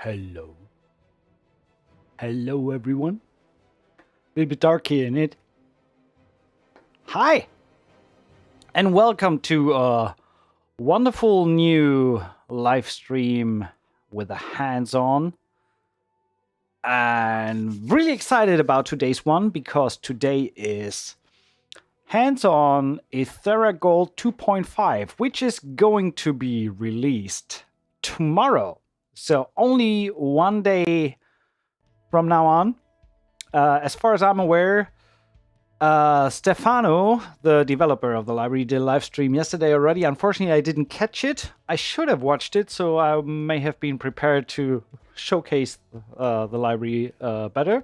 Hello. Hello, everyone. A little bit dark here, isn't it? Hi, and welcome to a wonderful new live stream with a hands-on. And really excited about today's one because today is hands-on Ethera Gold 2.5, which is going to be released tomorrow. So only one day from now on. As far as I'm aware, Stefano, the developer of the library, did a live stream yesterday already. Unfortunately, I didn't catch it. I should have watched it, so I may have been prepared to showcase the library better.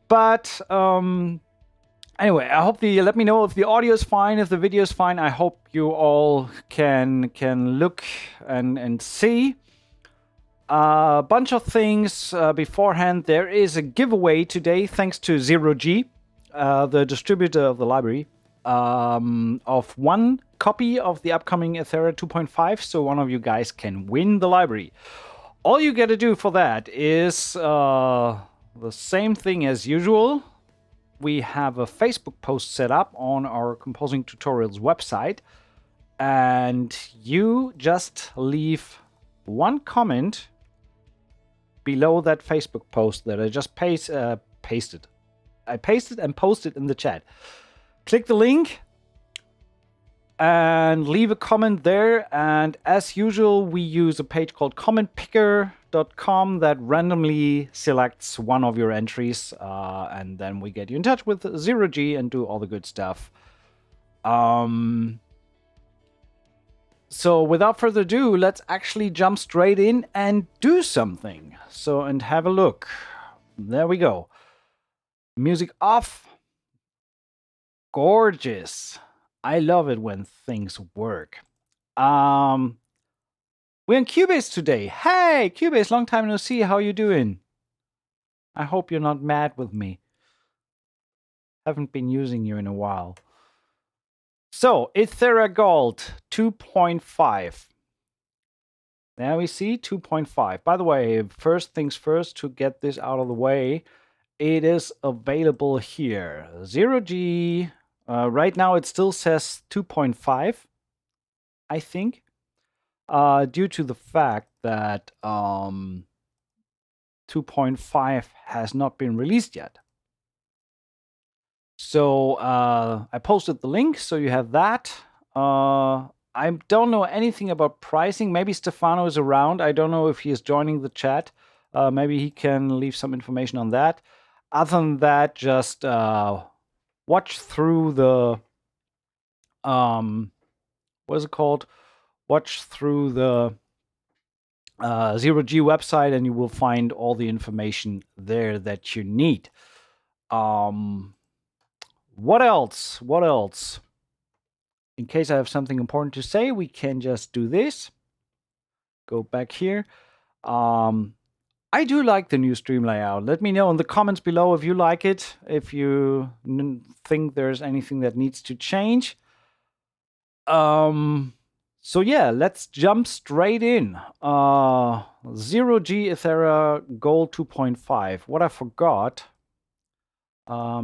But anyway, I hope let me know if the audio is fine, if the video is fine. I hope you all can look and see. A bunch of things beforehand. There is a giveaway today, thanks to 0G, the distributor of the library, of one copy of the upcoming Ethera 2.5, so one of you guys can win the library. All you gotta do for that is the same thing as usual. We have a Facebook post set up on our Composing Tutorials website, and you just leave one comment below that Facebook post that I just pasted. I pasted and posted in the chat. Click the link and leave a comment there. And as usual, we use a page called commentpicker.com that randomly selects one of your entries. And then we get you in touch with 0G and do all the good stuff. So without further ado, let's actually jump straight in and do something. So, and have a look. There we go. Music off. Gorgeous. I love it when things work. We're on Cubase today. Hey, Cubase, long time no see. How you doing? I hope you're not mad with me. Haven't been using you in a while. So, Ethera Gold 2.5. There we see 2.5. By the way, first things first, to get this out of the way, it is available here. 0G. Right now it still says 2.5, I think, due to the fact that 2.5 has not been released yet. So I posted the link, so you have that. I don't know anything about pricing. Maybe Stefano is around. I don't know if he is joining the chat. Maybe he can leave some information on that. Other than that, just watch through the what is it called? Watch through the 0G website, and you will find all the information there that you need. What else? What else? In case I have something important to say, we can just do this. Go back here. I do like the new stream layout. Let me know in the comments below if you like it, if you think there's anything that needs to change. So yeah, let's jump straight in. 0G Ethera Gold 2.5. What I forgot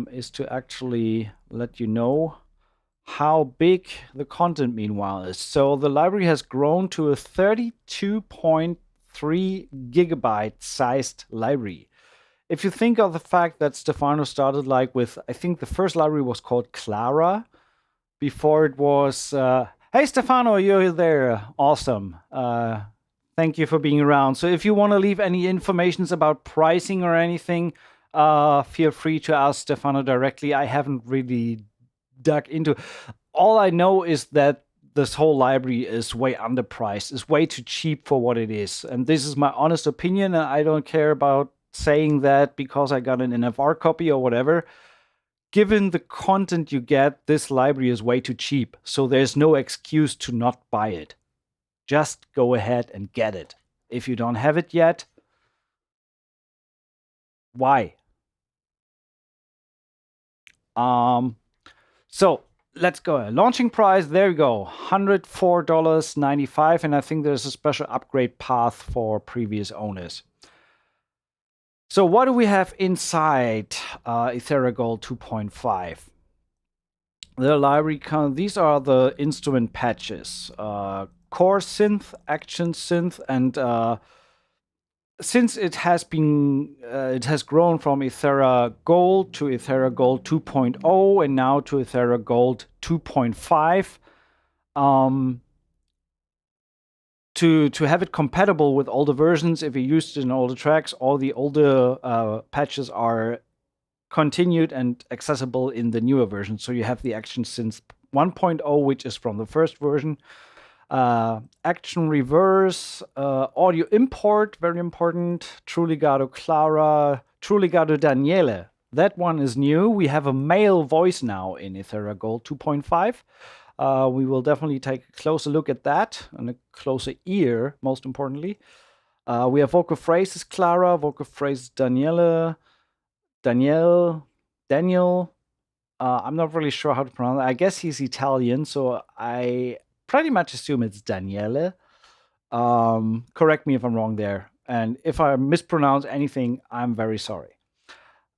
is to actually let you know how big the content meanwhile is. So the library has grown to a 32.3 gigabyte sized library. If you think of the fact that Stefano started like with, I think the first library was called Clara. Before it was, hey Stefano, you're there. Awesome. Thank you for being around. So if you want to leave any information about pricing or anything, feel free to ask Stefano directly. I haven't really dug into. All I know is that this whole library is way underpriced. It's way too cheap for what it is. And this is my honest opinion. And I don't care about saying that because I got an NFR copy or whatever. Given the content you get, this library is way too cheap. So there's no excuse to not buy it. Just go ahead and get it. If you don't have it yet, why? So let's go. Launching price, there we go, $104.95. And I think there's a special upgrade path for previous owners. So what do we have inside Ethera Gold 2.5? The library these are the instrument patches. Core synth, action synth, and since it has grown from Ethera Gold to Ethera Gold 2.0 and now to Ethera Gold 2.5, to have it compatible with older versions, if you used it in older tracks, all the older patches are continued and accessible in the newer version. So you have the Action Synth 1.0, which is from the first version. Action Reverse, Audio Import, very important. True Legato Clara, True Legato Daniele. That one is new. We have a male voice now in Ethera Gold 2.5. We will definitely take a closer look at that and a closer ear, most importantly. We have vocal phrases Clara, vocal phrases Daniele, Daniel. I'm not really sure how to pronounce it. I guess he's Italian, so I pretty much assume it's Daniele. Correct me if I'm wrong there. And if I mispronounce anything, I'm very sorry.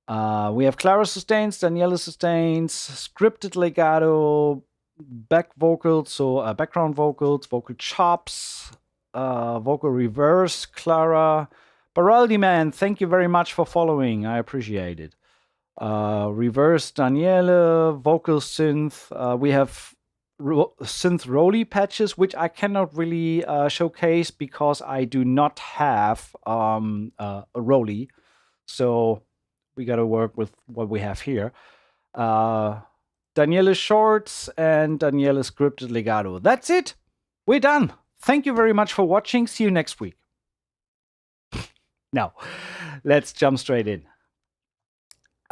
We have Clara sustains, Daniele sustains, scripted legato, back vocals, so background vocals, vocal chops, vocal reverse, Clara. Baraldi man, thank you very much for following. I appreciate it. Reverse Daniele, vocal synth. We have synth Rolly patches, which I cannot really showcase because I do not have a Rolly. So we got to work with what we have here. Daniele shorts and Daniele scripted legato. That's it. We're done. Thank you very much for watching. See you next week. Now, let's jump straight in.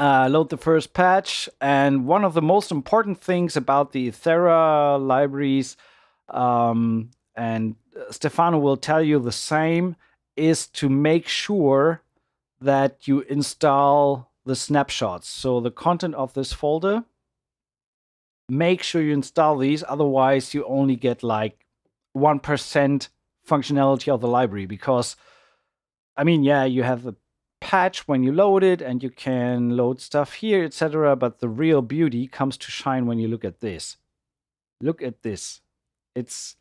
Load the first patch, and one of the most important things about the Ethera libraries, and Stefano will tell you the same, is to make sure that you install the snapshots. So the content of this folder, make sure you install these, otherwise you only get like 1% functionality of the library, because I mean, yeah, you have the patch when you load it and you can load stuff here, etc. But the real beauty comes to shine when you look at this. Look at this. It's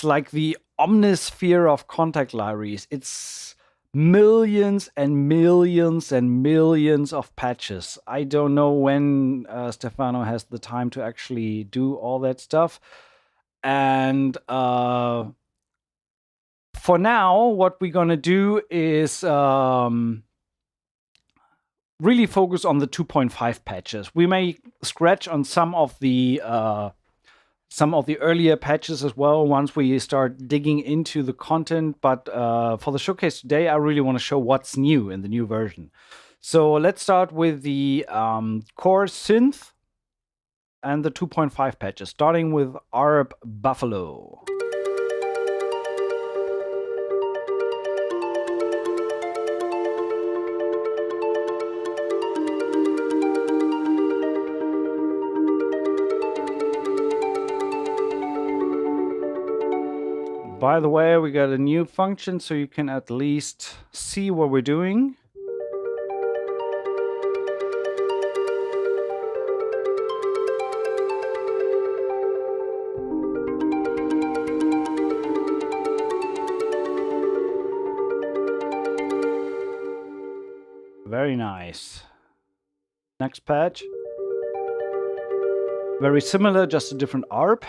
like the omnisphere of contact libraries. It's millions and millions and millions of patches. I don't know when Stefano has the time to actually do all that stuff. And for now, what we're going to do is really focus on the 2.5 patches. We may scratch on some of the earlier patches as well once we start digging into the content. But for the showcase today, I really want to show what's new in the new version. So let's start with the core synth and the 2.5 patches, starting with ARP Buffalo. By the way, we got a new function so you can at least see what we're doing. Very nice. Next patch. Very similar, just a different ARP.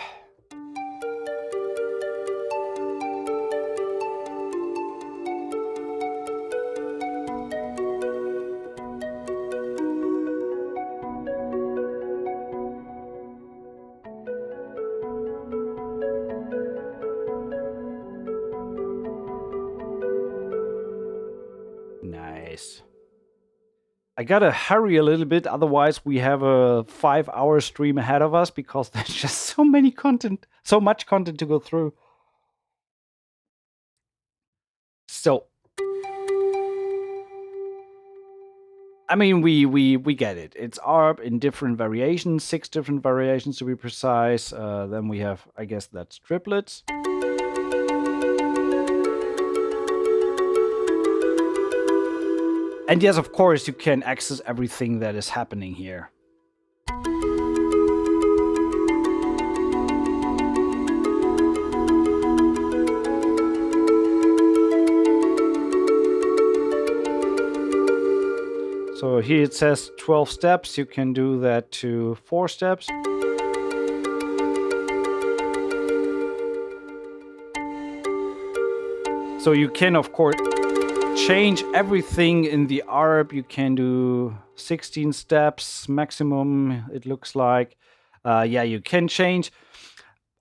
Nice. I gotta hurry a little bit, otherwise we have a 5-hour stream ahead of us because there's just so much content to go through. So, I mean, we get it. It's ARP in different variations, 6 different variations to be precise. Then we have, I guess that's triplets. And yes, of course, you can access everything that is happening here. So here it says 12 steps. You can do that to 4 steps. So you can, of course, change everything in the ARP. You can do 16 steps maximum, it looks like. Yeah, you can change.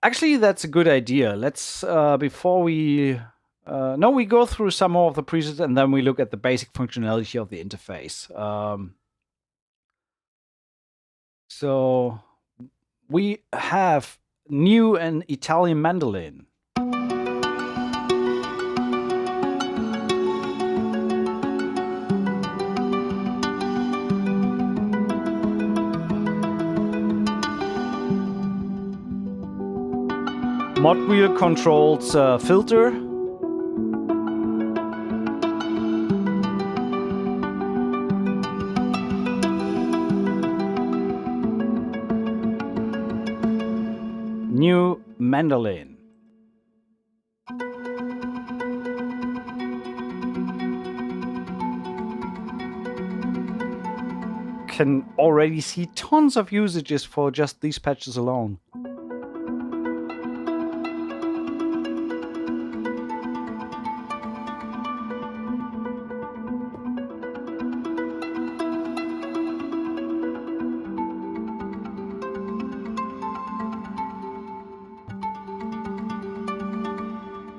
Actually, that's a good idea. Let's, before we... no, we go through some more of the presets and then we look at the basic functionality of the interface. So we have new and Italian mandolin. Mod wheel controls filter. New mandolin. Can already see tons of usages for just these patches alone.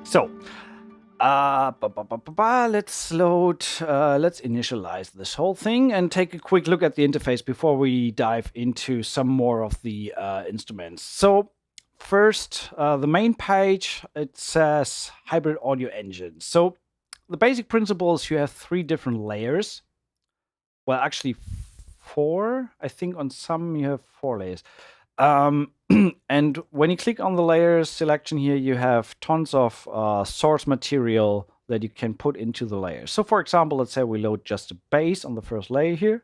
So, let's load, let's initialize this whole thing and take a quick look at the interface before we dive into some more of the instruments. So, first, the main page, it says hybrid audio engine. So, the basic principle is you have 3 different layers. Well, actually 4. I think on some you have 4 layers. And when you click on the layers selection here, you have tons of source material that you can put into the layer. So for example, let's say we load just a bass on the first layer here.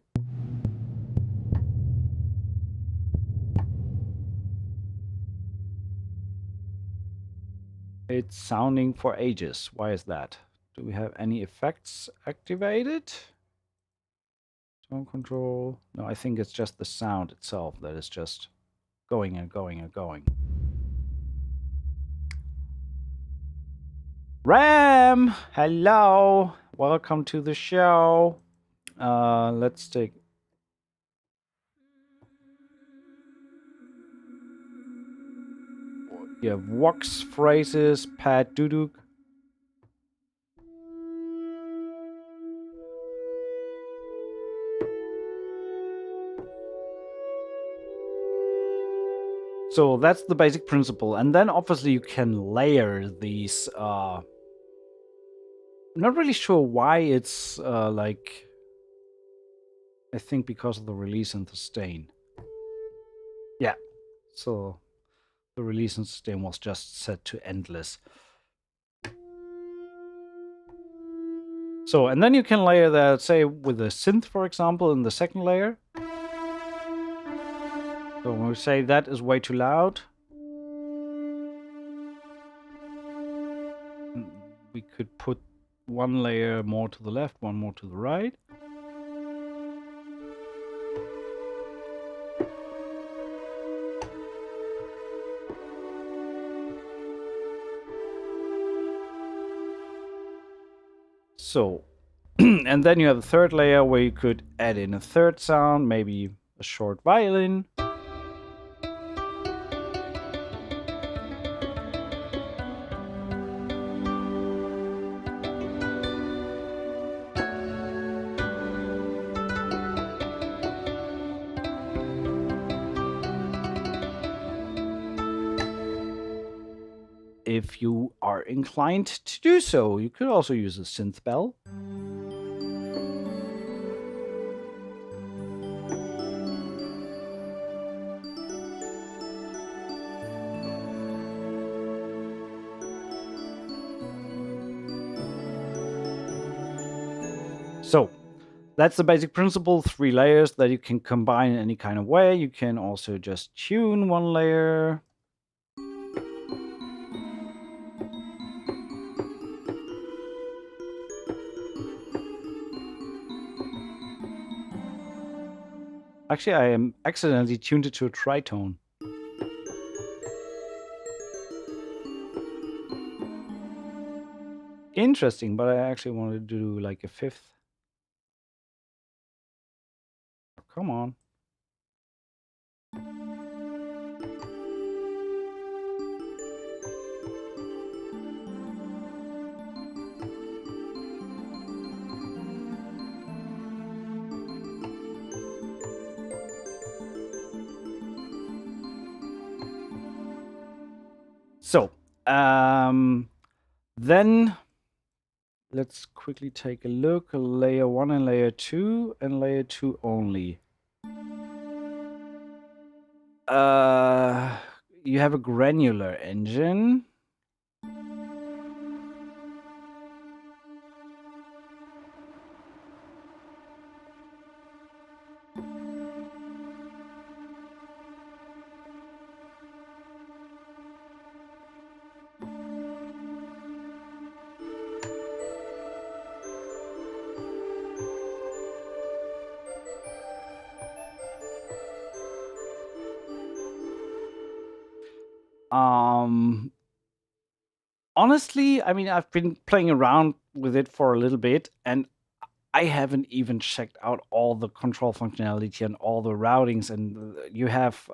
It's sounding for ages. Why is that? Do we have any effects activated? Tone control. No, I think it's just the sound itself that is just going and going and going. Ram, hello, welcome to the show. Let's take. You have Vox phrases, Pat Duduk. So that's the basic principle. And then obviously you can layer these. I'm not really sure why it's like, I think because of the release and sustain. Yeah, so the release and sustain was just set to endless. So, and then you can layer that, say, with a synth, for example, in the second layer. So when we say that is way too loud, we could put 1 layer more to the left, 1 more to the right. So, and then you have a 3rd layer where you could add in a 3rd sound, maybe a short violin. If you are inclined to do so, you could also use a synth bell. So, That's the basic principle, 3 layers that you can combine in any kind of way. You can also just tune one layer. Actually, I am accidentally tuned it to a tritone. Interesting, but I actually wanted to do like a 5th. Come on. So, then let's quickly take a look. Layer 1 and layer 2 and layer 2 only. You have a granular engine. Honestly, I mean, I've been playing around with it for a little bit, and I haven't even checked out all the control functionality and all the routings. And you have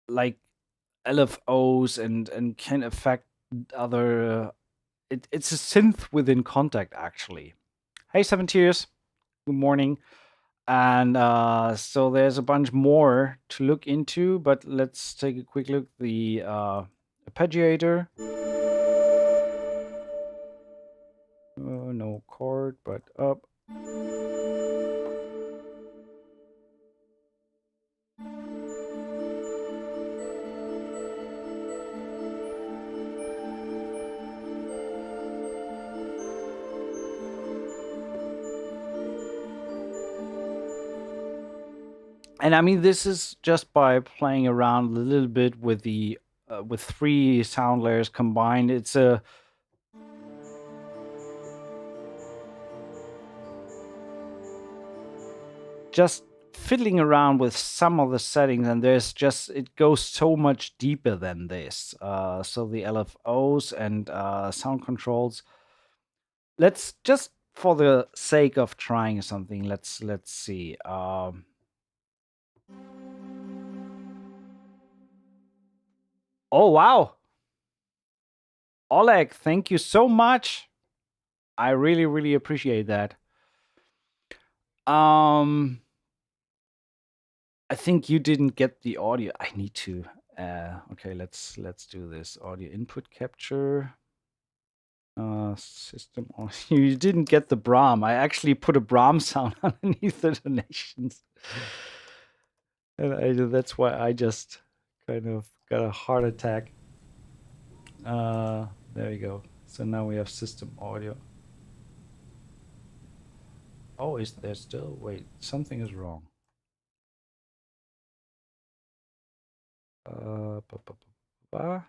like LFOs and can affect other. It's a synth within Contact, actually. Hey, Seven Tears. Good morning. And so there's a bunch more to look into, but let's take a quick look. The arpeggiator. No chord, but up. And I mean, this is just by playing around a little bit with the with 3 sound layers combined. It's a just fiddling around with some of the settings, and there's just it goes so much deeper than this. So the LFOs and sound controls. Let's just, for the sake of trying something, let's see. Oh wow, Oleg, thank you so much. I really appreciate that. I think you didn't get the audio. I need to. Okay, let's do this audio input capture. System audio. You didn't get the Brahm. I actually put a Brahm sound underneath the donations, and that's why I just kind of got a heart attack. There we go. So now we have system audio. Oh, is there still? Wait, something is wrong. Ba, ba, ba, ba.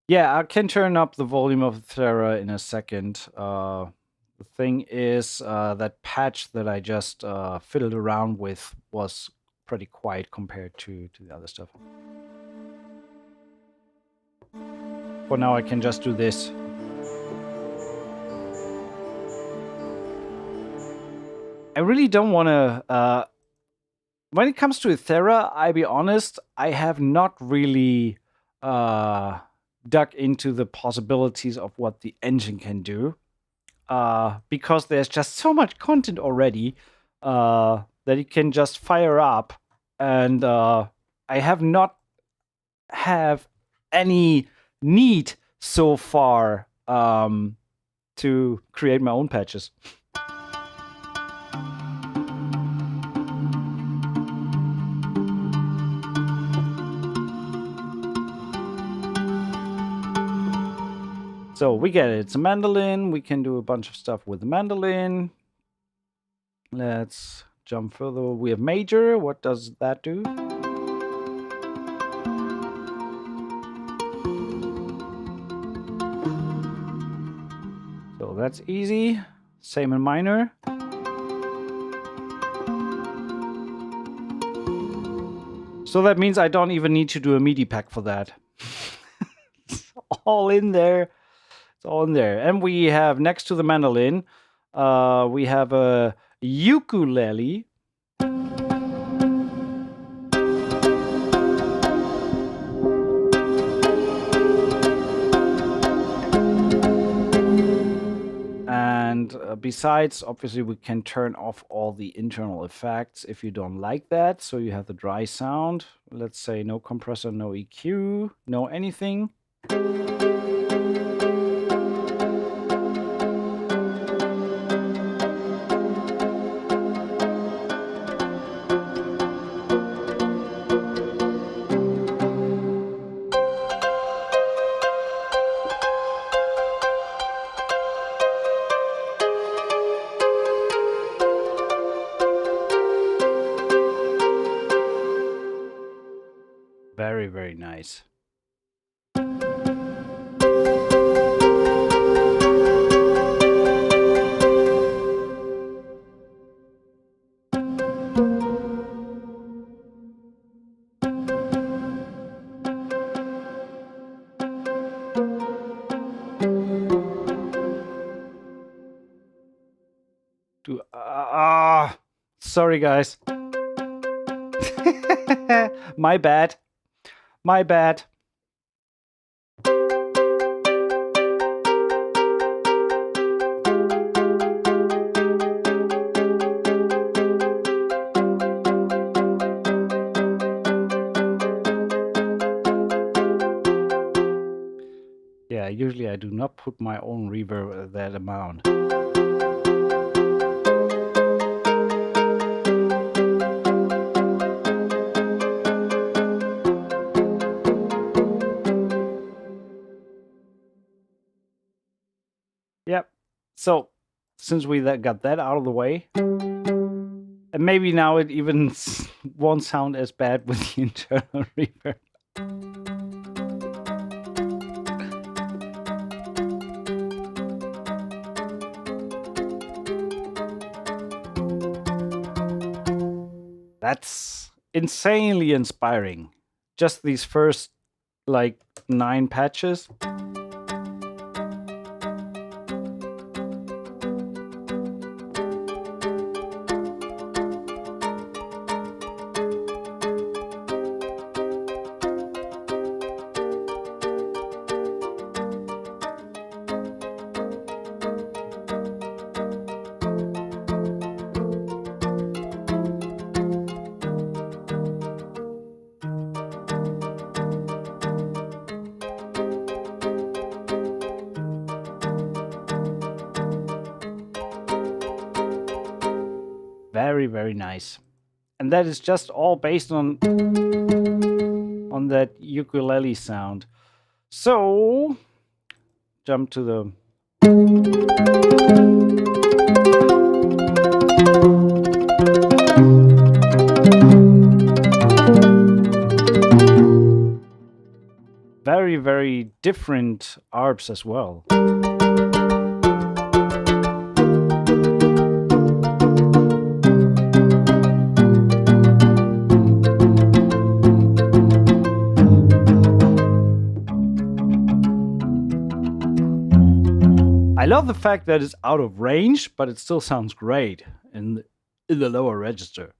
Yeah, I can turn up the volume of Ethera in a second. The thing is, that patch that I just fiddled around with was pretty quiet compared to the other stuff. For now, I can just do this. I really don't want to... when it comes to Ethera, I'll be honest, I have not really dug into the possibilities of what the engine can do. Because there's just so much content already that you can just fire up, and I have not have any need so far to create my own patches. So we get it. It's a mandolin. We can do a bunch of stuff with the mandolin. Let's jump further. We have major. What does that do? So that's easy. Same in minor. So that means I don't even need to do a MIDI pack for that. It's all in there. It's all in there. And we have next to the mandolin, we have a ukulele. And besides, obviously, we can turn off all the internal effects if you don't like that. So you have the dry sound. Let's say no compressor, no EQ, no anything. Very, very nice. Sorry, guys. My bad. My bad. Yeah, usually I do not put my own reverb at that amount. Yep. So since we got that out of the way, and maybe now it even won't sound as bad with the internal reverb. That's insanely inspiring. Just these first like 9 patches. Very, very nice. And that is just all based on that ukulele sound. So jump to the very, very different arps as well. I love the fact that it's out of range, but it still sounds great in the lower register.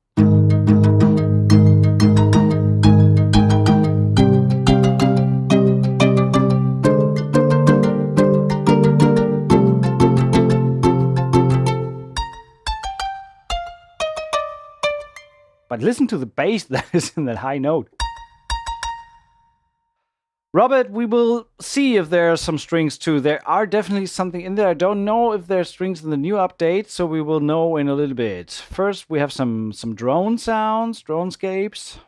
But listen to the bass that is in that high note. Robert, we will see if there are some strings too. There are definitely something in there. I don't know if there are strings in the new update, so we will know in a little bit. First, we have some drone sounds, Dronescapes.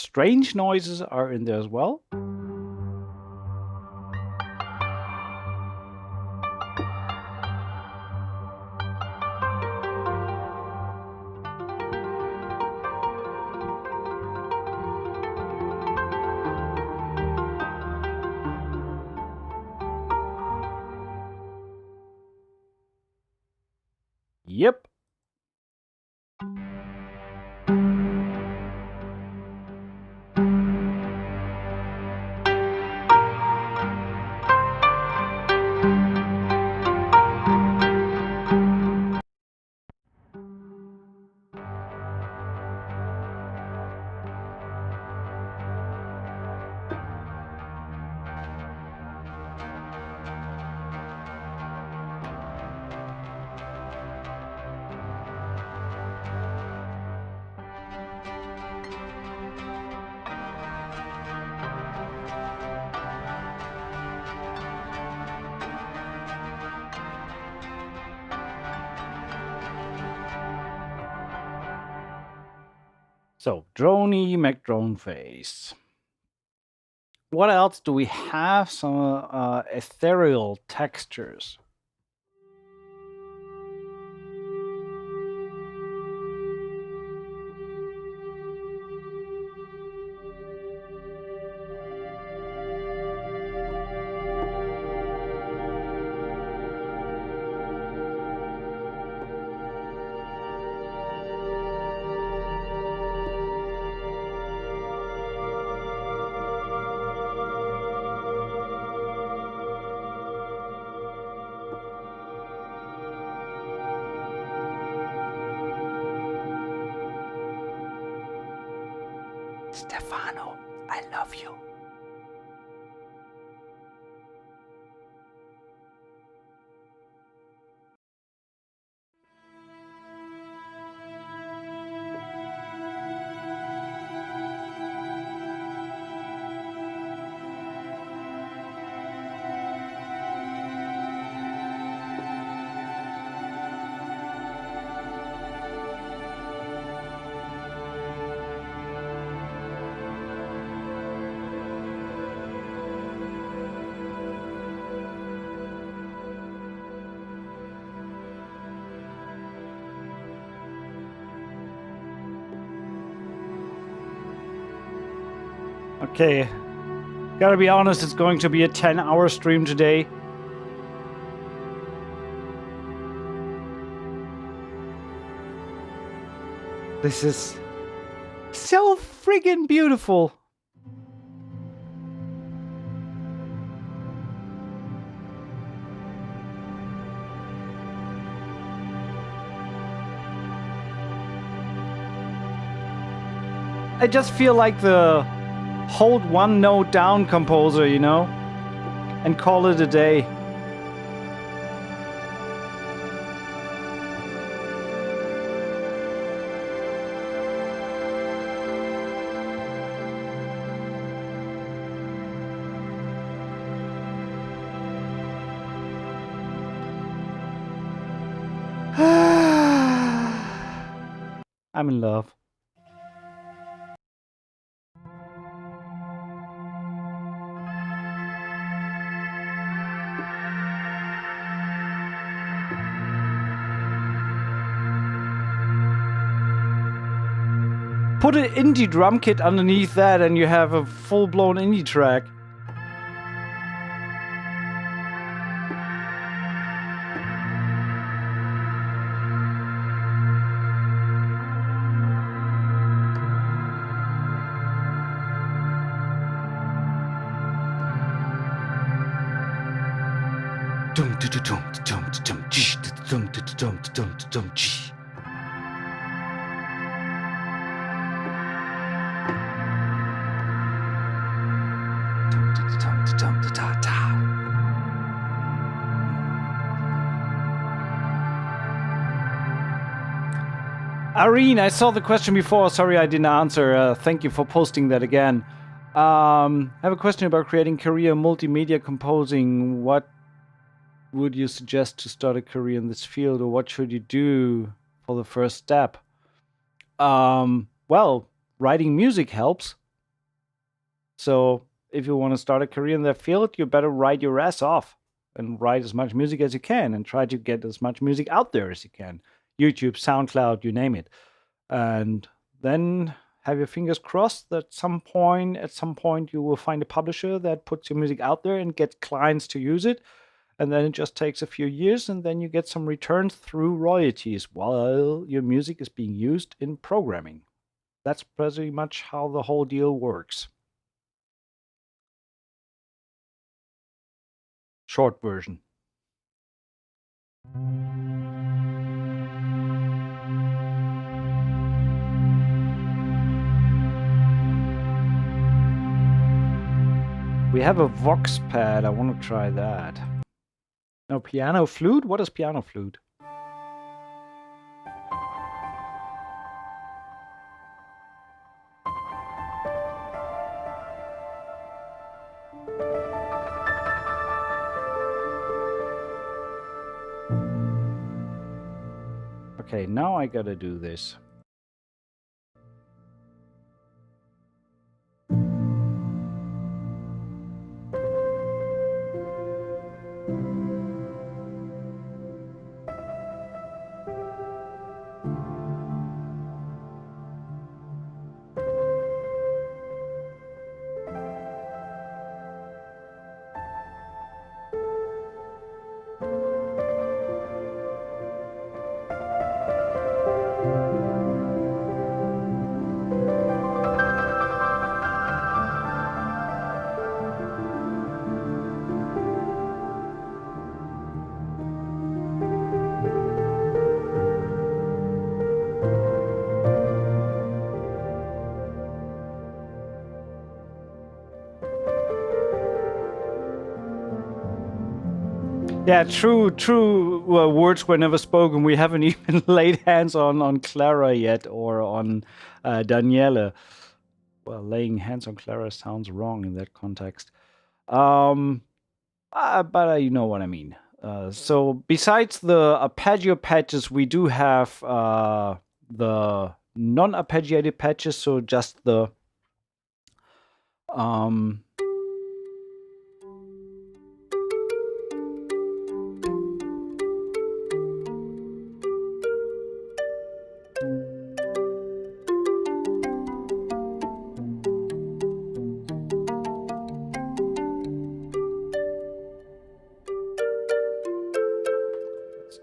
strange noises are in there as well. Yep. So, droney McDrone face. What else do we have? Some ethereal textures. Stefano, I love you. Okay, gotta be honest, it's going to be a 10-hour stream today. This is so friggin' beautiful. I just feel like the hold one note down composer, you know, and call it a day. I'm in love. Put an indie drum kit underneath that and you have a full-blown indie track. Irene, I saw the question before. Sorry I didn't answer. Thank you for posting that again. I have a question about creating career multimedia composing. What would you suggest to start a career in this field, or what should you do for the first step? Well, writing music helps. So if you want to start a career in that field, you better write your ass off and write as much music as you can and try to get as much music out there as you can. YouTube, SoundCloud, you name it. And then have your fingers crossed that at some point you will find a publisher that puts your music out there and gets clients to use it. And then it just takes a few years, and then you get some returns through royalties while your music is being used in programming. That's pretty much how the whole deal works. Short version. We have a Vox pad. I want to try that. No, piano flute? What is piano flute? Okay, now I gotta do this. Yeah, true. Words were never spoken. We haven't even laid hands on Clara yet, or on Daniele. Well, laying hands on Clara sounds wrong in that context. But you know what I mean. So besides the arpeggio patches, we do have the non-arpeggiated patches. So just the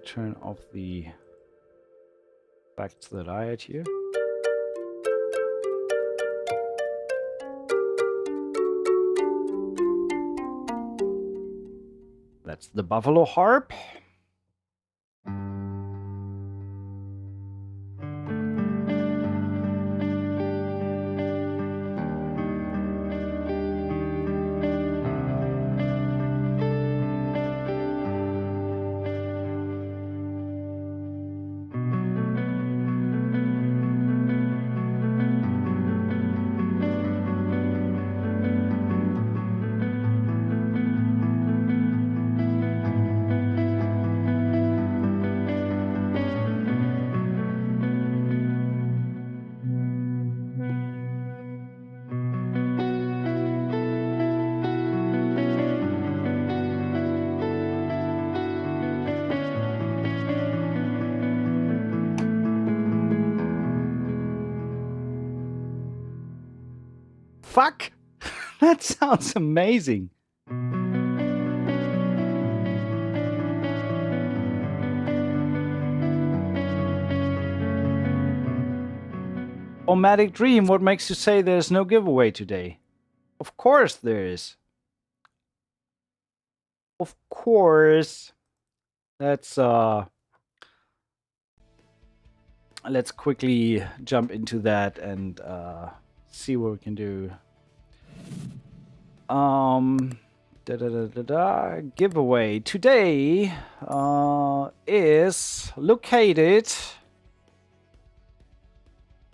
turn off the effects that I had here. That's the buffalo harp. Fuck! That sounds amazing. Omatic Dream, what makes you say there's no giveaway today? Of course there is. Of course. Let's quickly jump into that and see what we can do. Giveaway today is located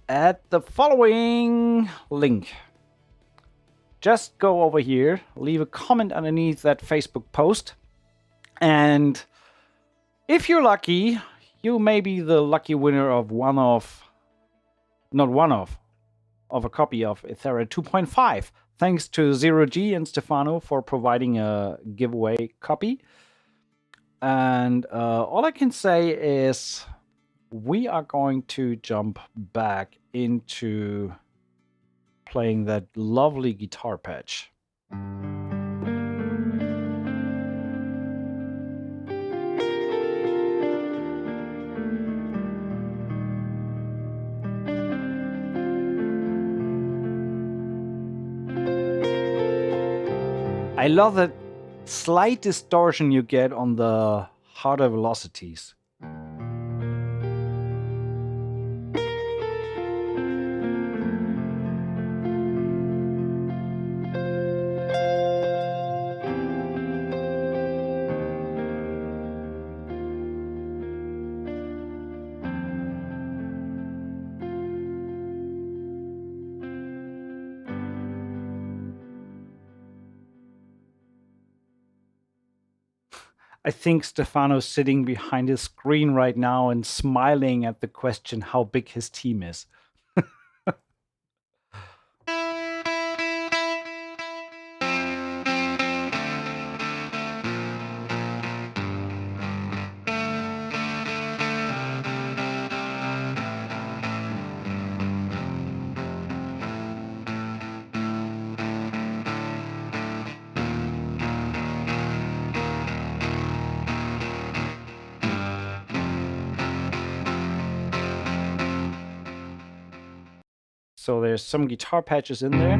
at the following link. Just go over here, leave a comment underneath that Facebook post, and if you're lucky, you may be the lucky winner of a copy of Ethera 2.5 thanks to Zero G and Stefano for providing a giveaway copy. And all I can say is we are going to jump back into playing that lovely guitar patch. I love that slight distortion you get on the harder velocities. I think Stefano's sitting behind his screen right now and smiling at the question how big his team is. So there's some guitar patches in there.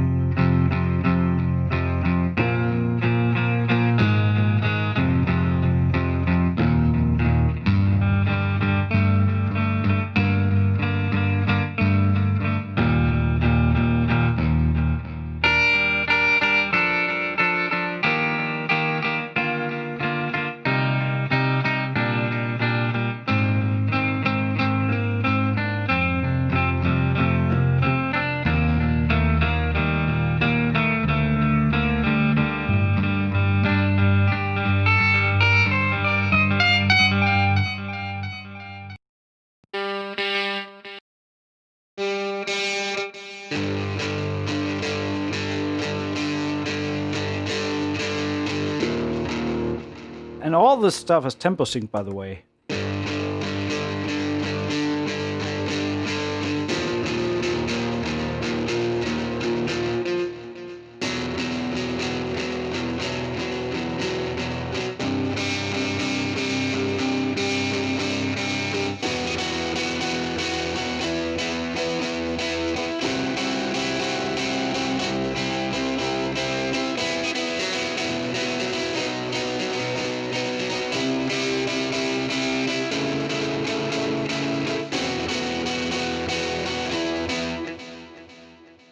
And all this stuff is tempo synced, by the way.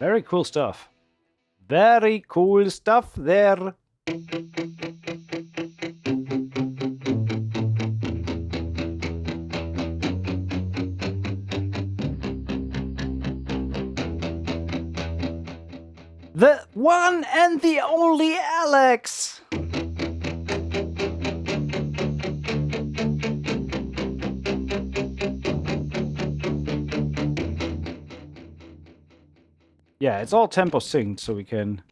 Very cool stuff. Very cool stuff there. The one and the only Alex! Yeah, it's all tempo synced, so we can...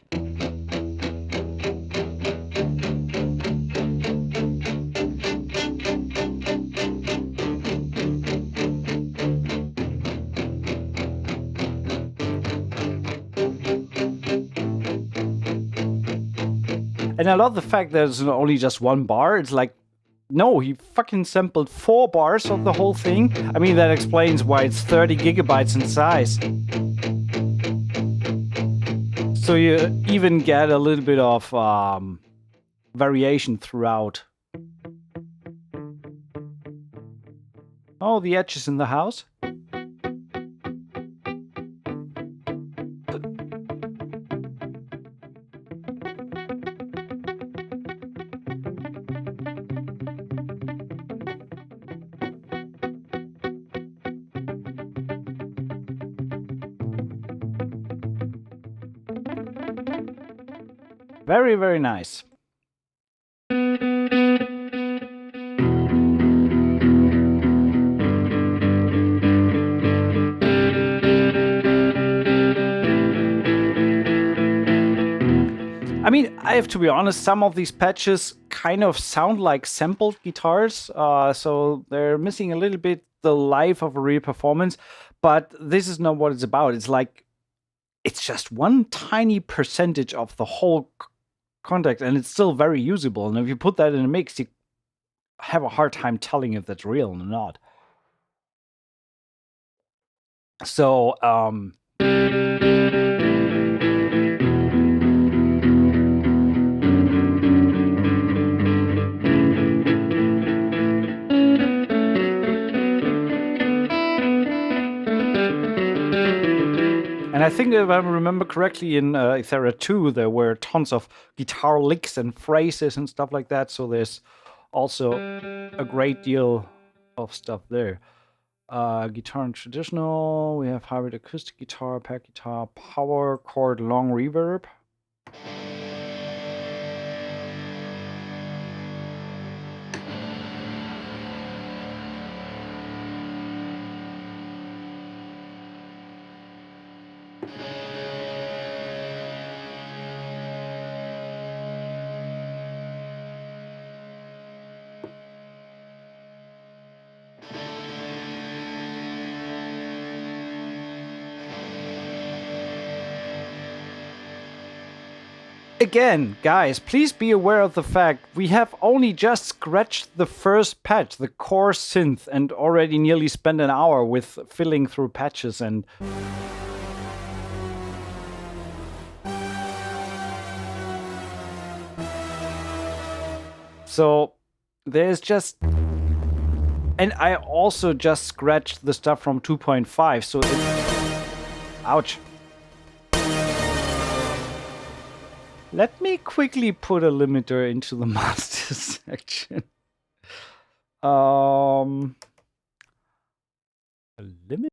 And I love the fact that it's only just one bar. It's like, no, he fucking sampled 4 bars of the whole thing. I mean, that explains why it's 30 gigabytes in size. So you even get a little bit of variation throughout. Oh, the Edge is in the house. Very, very nice. I have to be honest, some of these patches kind of sound like sampled guitars, so they're missing a little bit the life of a real performance, but this is not what it's about. It's like, it's just one tiny percentage of the whole context, and it's still very usable. And if you put that in a mix, you have a hard time telling if that's real or not. So, and I think if I remember correctly, in Ethera 2, there were tons of guitar licks and phrases and stuff like that. So there's also a great deal of stuff there. Guitar and traditional. We have hybrid acoustic guitar, pack guitar, power chord, long reverb. Again, guys, please be aware of the fact we have only just scratched the first patch, the core synth, and already nearly spent an hour with filling through patches and... So there's just... And I also just scratched the stuff from 2.5, so it's... Ouch. Let me quickly put a limiter into the master section. A limit.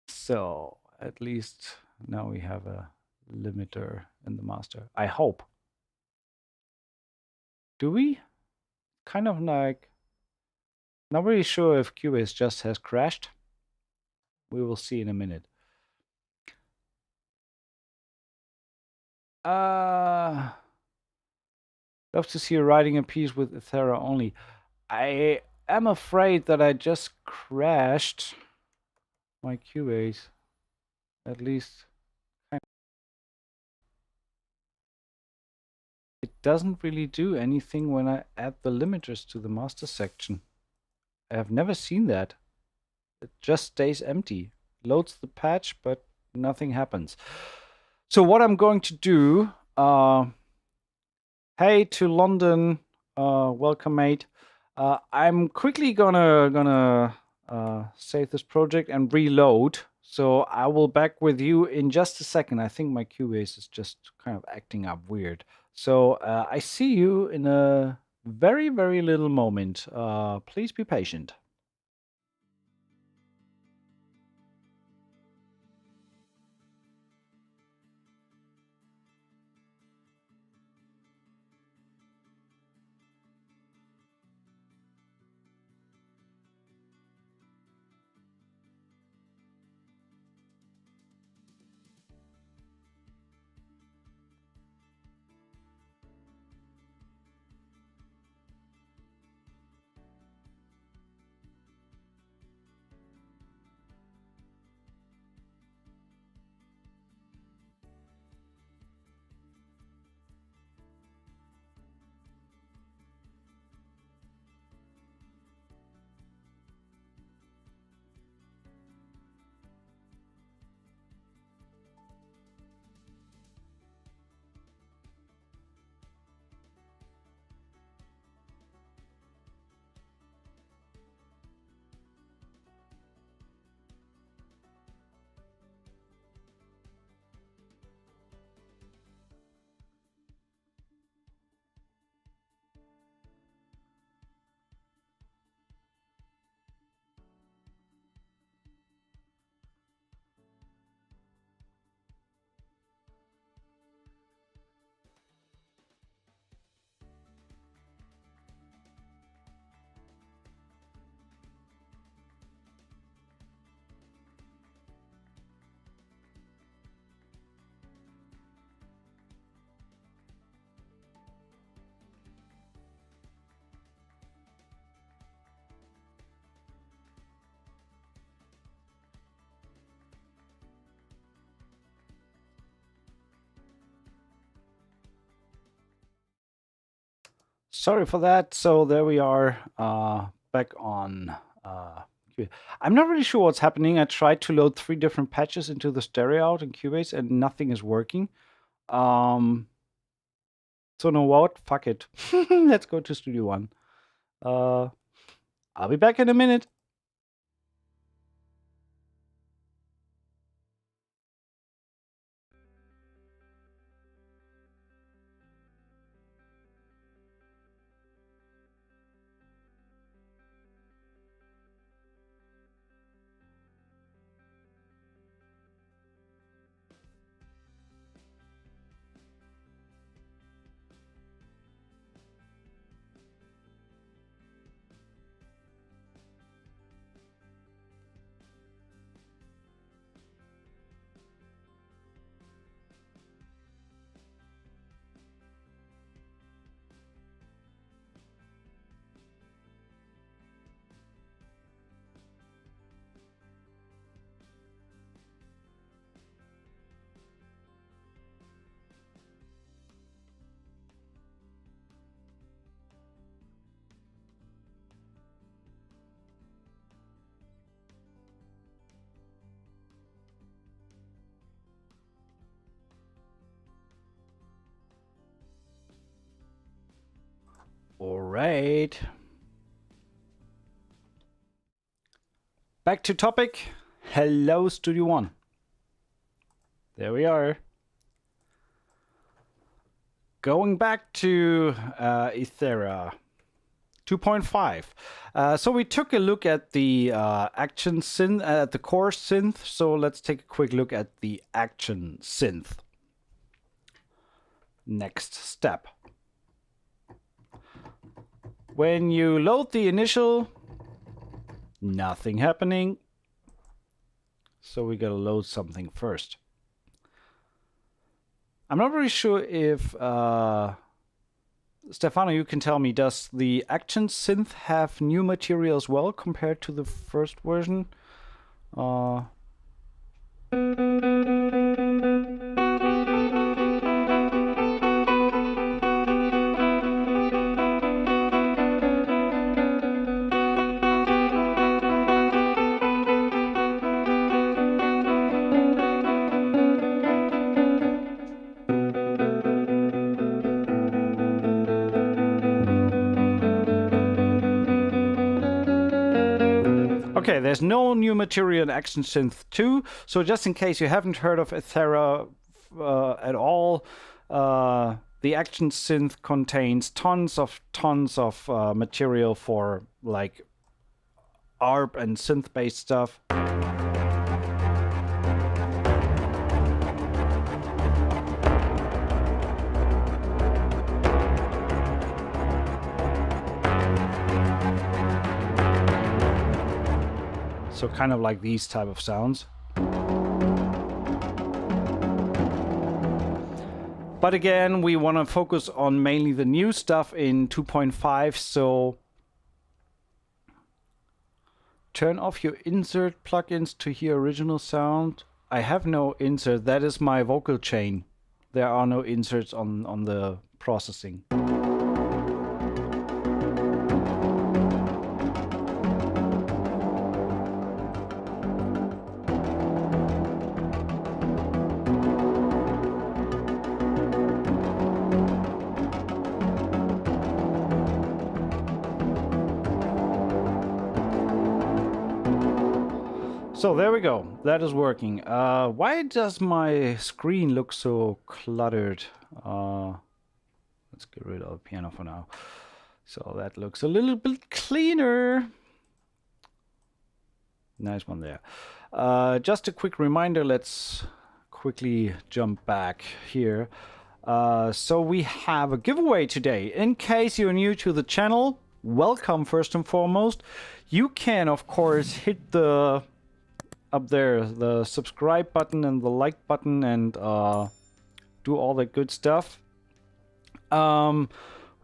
So at least now we have a limiter in the master. I hope. Do we? Kind of like... Not really sure if Cubase just has crashed. We will see in a minute. Love to see you writing a piece with Ethera only. I am afraid that I just crashed my Cubase. At least it doesn't really do anything when I add the limiters to the master section. I have never seen that. It just stays empty. Loads the patch, but nothing happens. So what I'm going to do, hey to London, welcome mate. I'm quickly gonna save this project and reload. So I will back with you in just a second. I think my Cubase is just kind of acting up weird. So I see you in a very, very little moment. Please be patient. Sorry for that. So there we are, back on. I'm not really sure what's happening. I tried to load 3 different patches into the stereo out in Cubase, and nothing is working. So know what? Fuck it. Let's go to Studio One. I'll be back in a minute. All right. Back to topic. Hello, Studio One. There we are. Going back to Ethera 2.5. So we took a look at the action synth, at the core synth. So let's take a quick look at the action synth. Next step. When you load the initial, nothing happening. So we gotta load something first. I'm not really sure if Stefano, you can tell me, does the action synth have new material as well compared to the first version? Okay, there's no new material in Action Synth 2, so just in case you haven't heard of Ethera at all, the Action Synth contains tons of material for like ARP and synth-based stuff. So kind of like these type of sounds. But again, we want to focus on mainly the new stuff in 2.5, so turn off your insert plugins to hear original sound. I have no insert, that is my vocal chain. There are no inserts on the processing. So there we go, that is working. Why does my screen look so cluttered? Let's get rid of the piano for now. So that looks a little bit cleaner. Nice one there. Just a quick reminder, let's quickly jump back here. So we have a giveaway today. In case you're new to the channel, welcome first and foremost. You can, of course, hit the up there the subscribe button and the like button and do all that good stuff.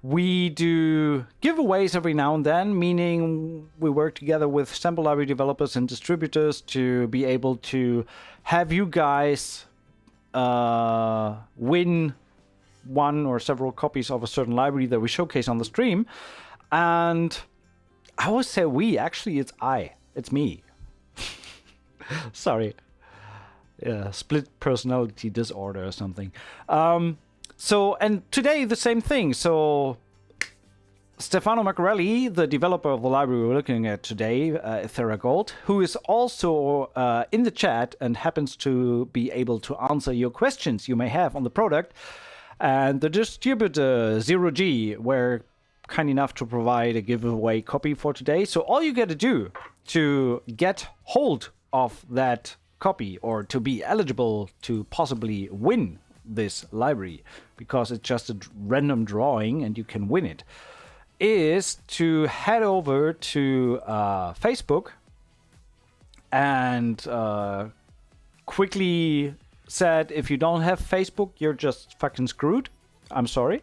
We do giveaways every now and then, meaning we work together with sample library developers and distributors to be able to have you guys win one or several copies of a certain library that we showcase on the stream. And I always say we, actually it's me. Sorry. Split personality disorder or something. So, and today the same thing. So Stefano Maccarelli, the developer of the library we're looking at today, Ethera Gold, who is also in the chat and happens to be able to answer your questions you may have on the product. And the distributor 0G were kind enough to provide a giveaway copy for today. So all you got to do to get hold of that copy or to be eligible to possibly win this library, because it's just a random drawing and you can win it, is to head over to Facebook and quickly said, if you don't have Facebook, you're just fucking screwed. I'm sorry.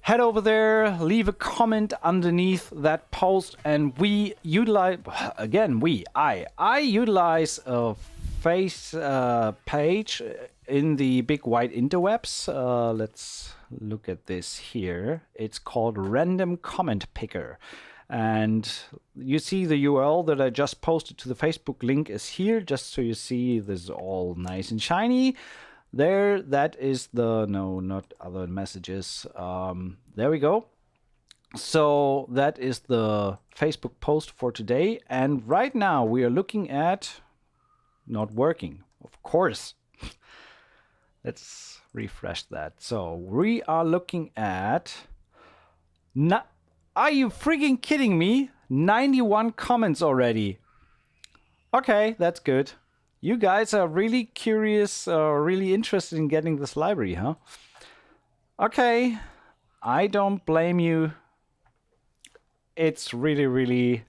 Head over there, leave a comment underneath that post, and we utilize, again, I utilize a face page in the big wide interwebs. Let's look at this here. It's called Random Comment Picker. And you see the URL that I just posted to the Facebook link is here, just so you see this is all nice and shiny. There, that is the, no, not other messages. There we go. So that is the Facebook post for today. And right now we are looking at not working, of course. Let's refresh that. So we are looking at, are you freaking kidding me? 91 comments already. Okay, that's good. You guys are really curious, really interested in getting this library, huh? Okay, I don't blame you. It's really, really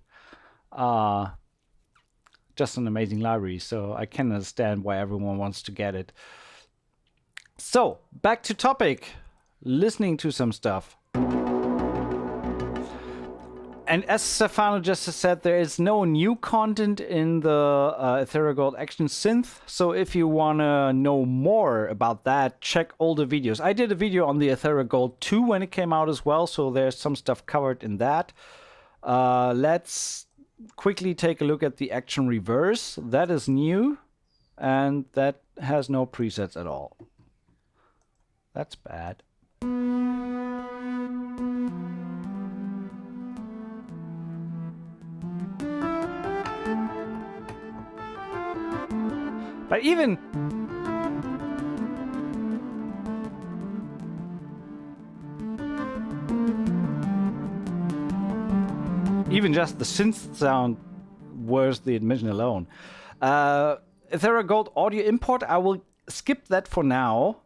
just an amazing library, so I can understand why everyone wants to get it. So, back to topic. Listening to some stuff. And as Stefano just said, there is no new content in the Ethera Gold Action Synth. So if you want to know more about that, check all the videos. I did a video on the Ethera Gold 2 when it came out as well, so there's some stuff covered in that. Let's quickly take a look at the Action Reverse. That is new, and that has no presets at all. That's bad. But even just the synth sound was the admission alone. Ethera Gold audio import, I will skip that for now.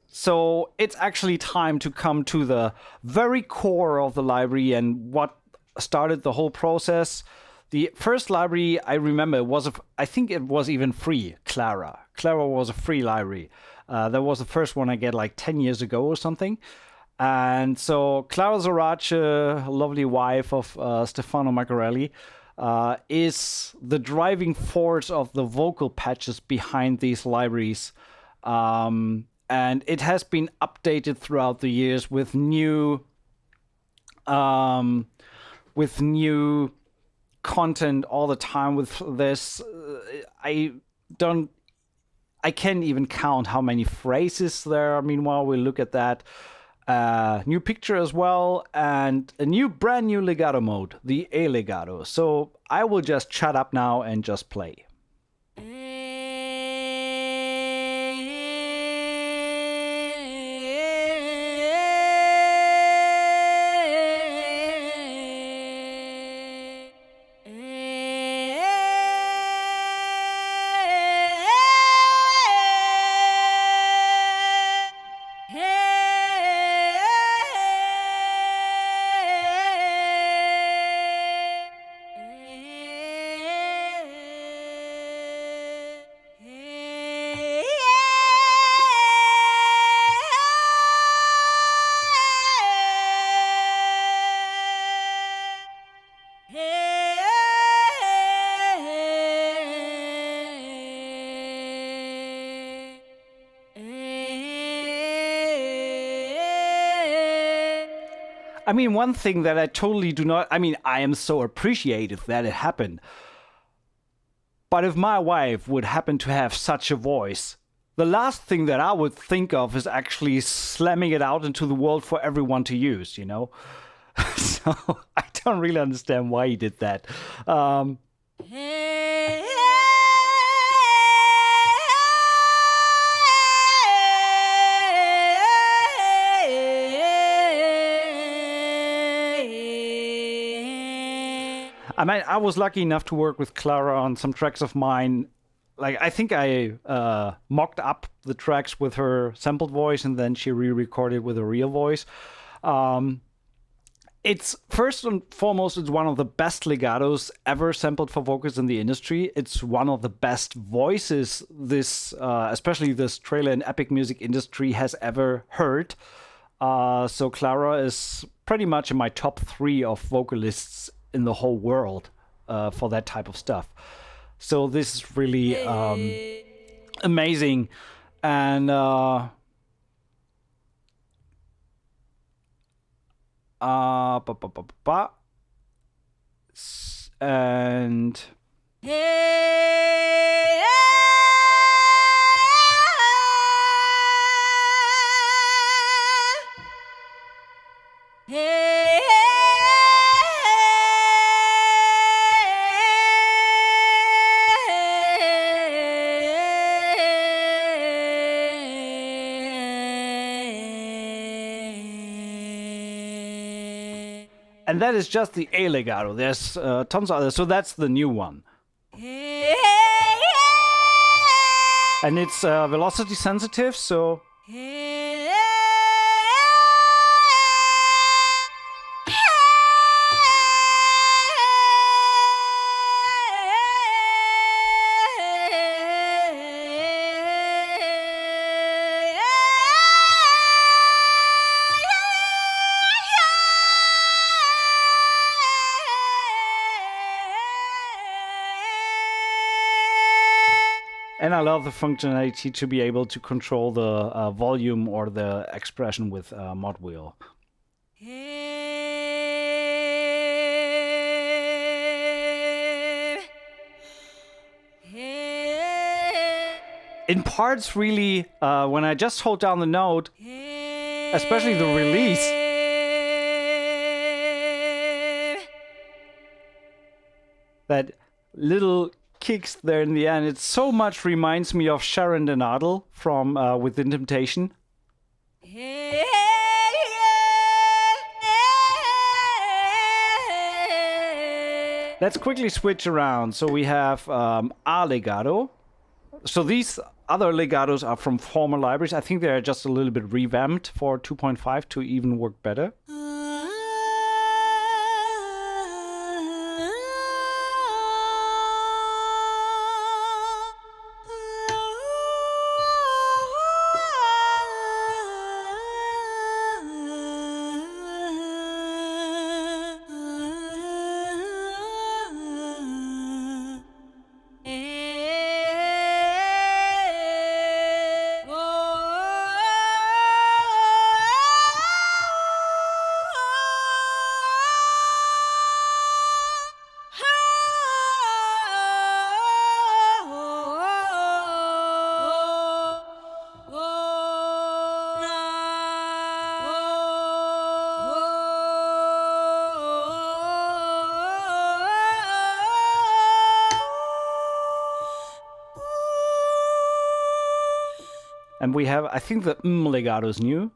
So it's actually time to come to the very core of the library and what started the whole process. The first library I remember was, I think it was even free, Clara. Clara was a free library. That was the first one I get like 10 years ago or something. And so Clara Zorace, lovely wife of Stefano Maccarelli, is the driving force of the vocal patches behind these libraries. And it has been updated throughout the years with new content all the time. With this, I can't even count how many phrases there are. Meanwhile, we'll look at that. New picture as well, and a brand new legato mode, the A legato. So I will just shut up now and just play. I mean, one thing that I totally do not, I mean, I am so appreciative that it happened. But if my wife would happen to have such a voice, the last thing that I would think of is actually slamming it out into the world for everyone to use, you know? So I don't really understand why he did that. I mean, I was lucky enough to work with Clara on some tracks of mine. Like, I think I mocked up the tracks with her sampled voice, and then she re-recorded with a real voice. It's first and foremost, it's one of the best legatos ever sampled for vocals in the industry. It's one of the best voices this, especially this trailer and epic music industry has ever heard. So Clara is pretty much in my top 3 of vocalists in the whole world for that type of stuff. So this is really amazing. And and and that is just the A legato. There's tons of others. So that's the new one. And it's velocity sensitive, so... And I love the functionality to be able to control the volume or the expression with mod wheel. In parts, really, when I just hold down the note, especially the release, that little kicks there in the end, it so much reminds me of Sharon and Adel from Within Temptation. Let's quickly switch around. So we have A legato. So these other legatos are from former libraries. I think they're just a little bit revamped for 2.5 to even work better. And we have, I think the legato is new.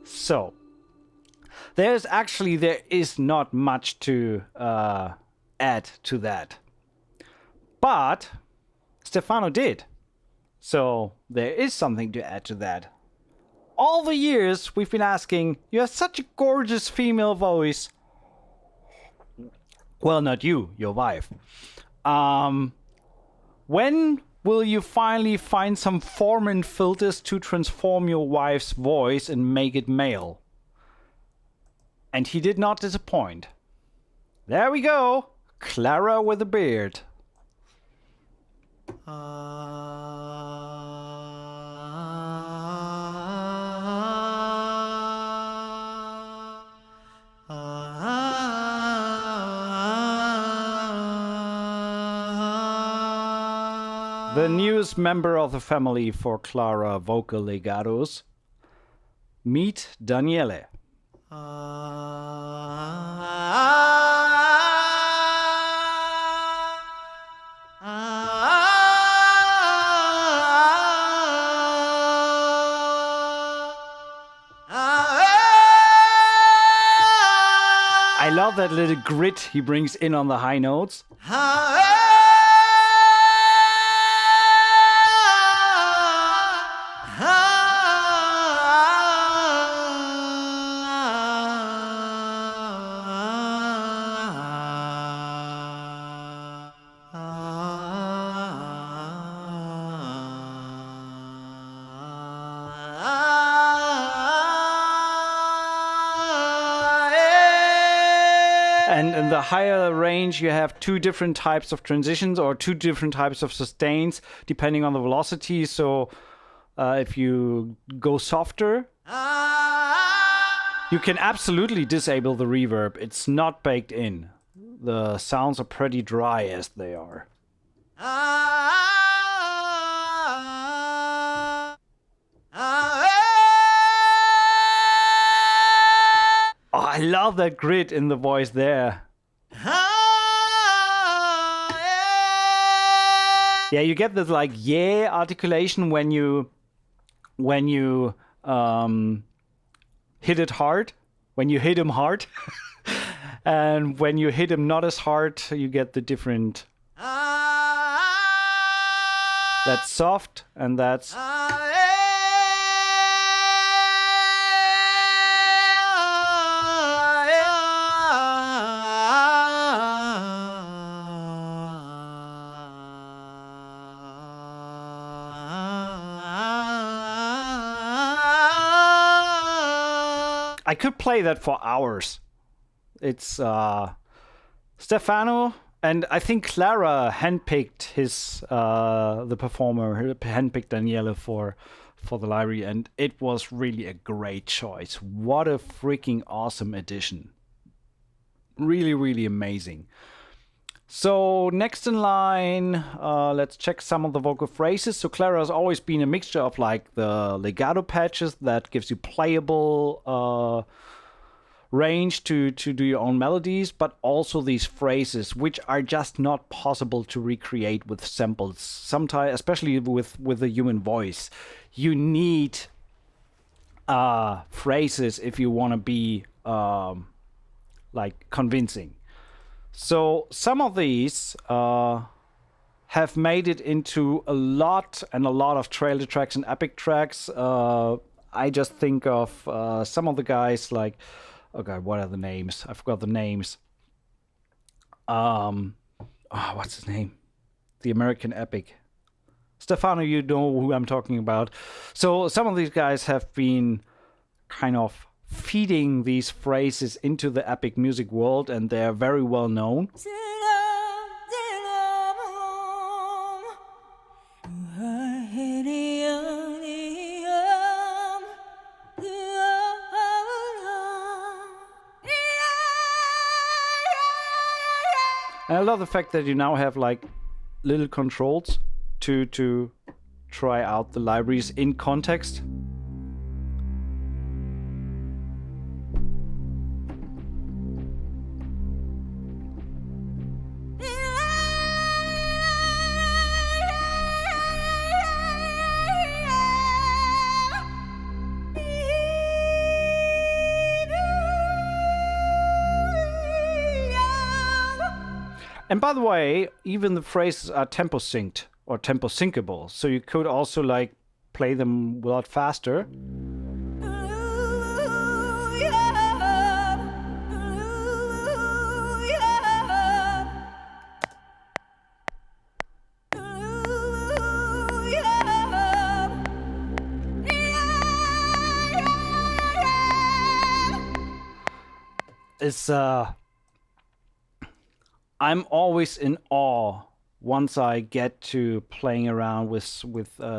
So, there is not much to add to that. But Stefano did. So there is something to add to that. All the years we've been asking, you have such a gorgeous female voice. Well, not you, your wife. When will you finally find some form and filters to transform your wife's voice and make it male? And he did not disappoint. There we go. Clara with a beard. The newest member of the family for Clara vocal legatos. Meet Daniele. I love that little grit he brings in on the high notes. And in the higher range, you have two different types of transitions or two different types of sustains, depending on the velocity. So if you go softer, you can absolutely disable the reverb. It's not baked in. The sounds are pretty dry as they are. Oh, I love that grit in the voice there. Yeah, you get this like yeah articulation when you hit it hard, when you hit him hard, and when you hit him not as hard, you get the different. That's soft, and that's. I could play that for hours. It's Stefano, and I think Clara handpicked the performer, handpicked Daniele for the library, and it was really a great choice. What a freaking awesome addition. Really, really amazing. So next in line, let's check some of the vocal phrases. So Clara has always been a mixture of like the legato patches that gives you playable range to do your own melodies, but also these phrases which are just not possible to recreate with samples. Sometimes, especially with the human voice, you need phrases if you want to be like convincing. So some of these have made it into a lot of trailer tracks and epic tracks. I just think of some of the guys like, oh god, what are the names? I forgot the names. What's his name? The American epic. Stefano, you know who I'm talking about. So some of these guys have been kind of feeding these phrases into the epic music world, and they're very well known. And I love the fact that you now have like little controls to try out the libraries in context. And by the way, even the phrases are tempo synced or tempo syncable, so you could also like play them a lot faster. It's I'm always in awe once I get to playing around with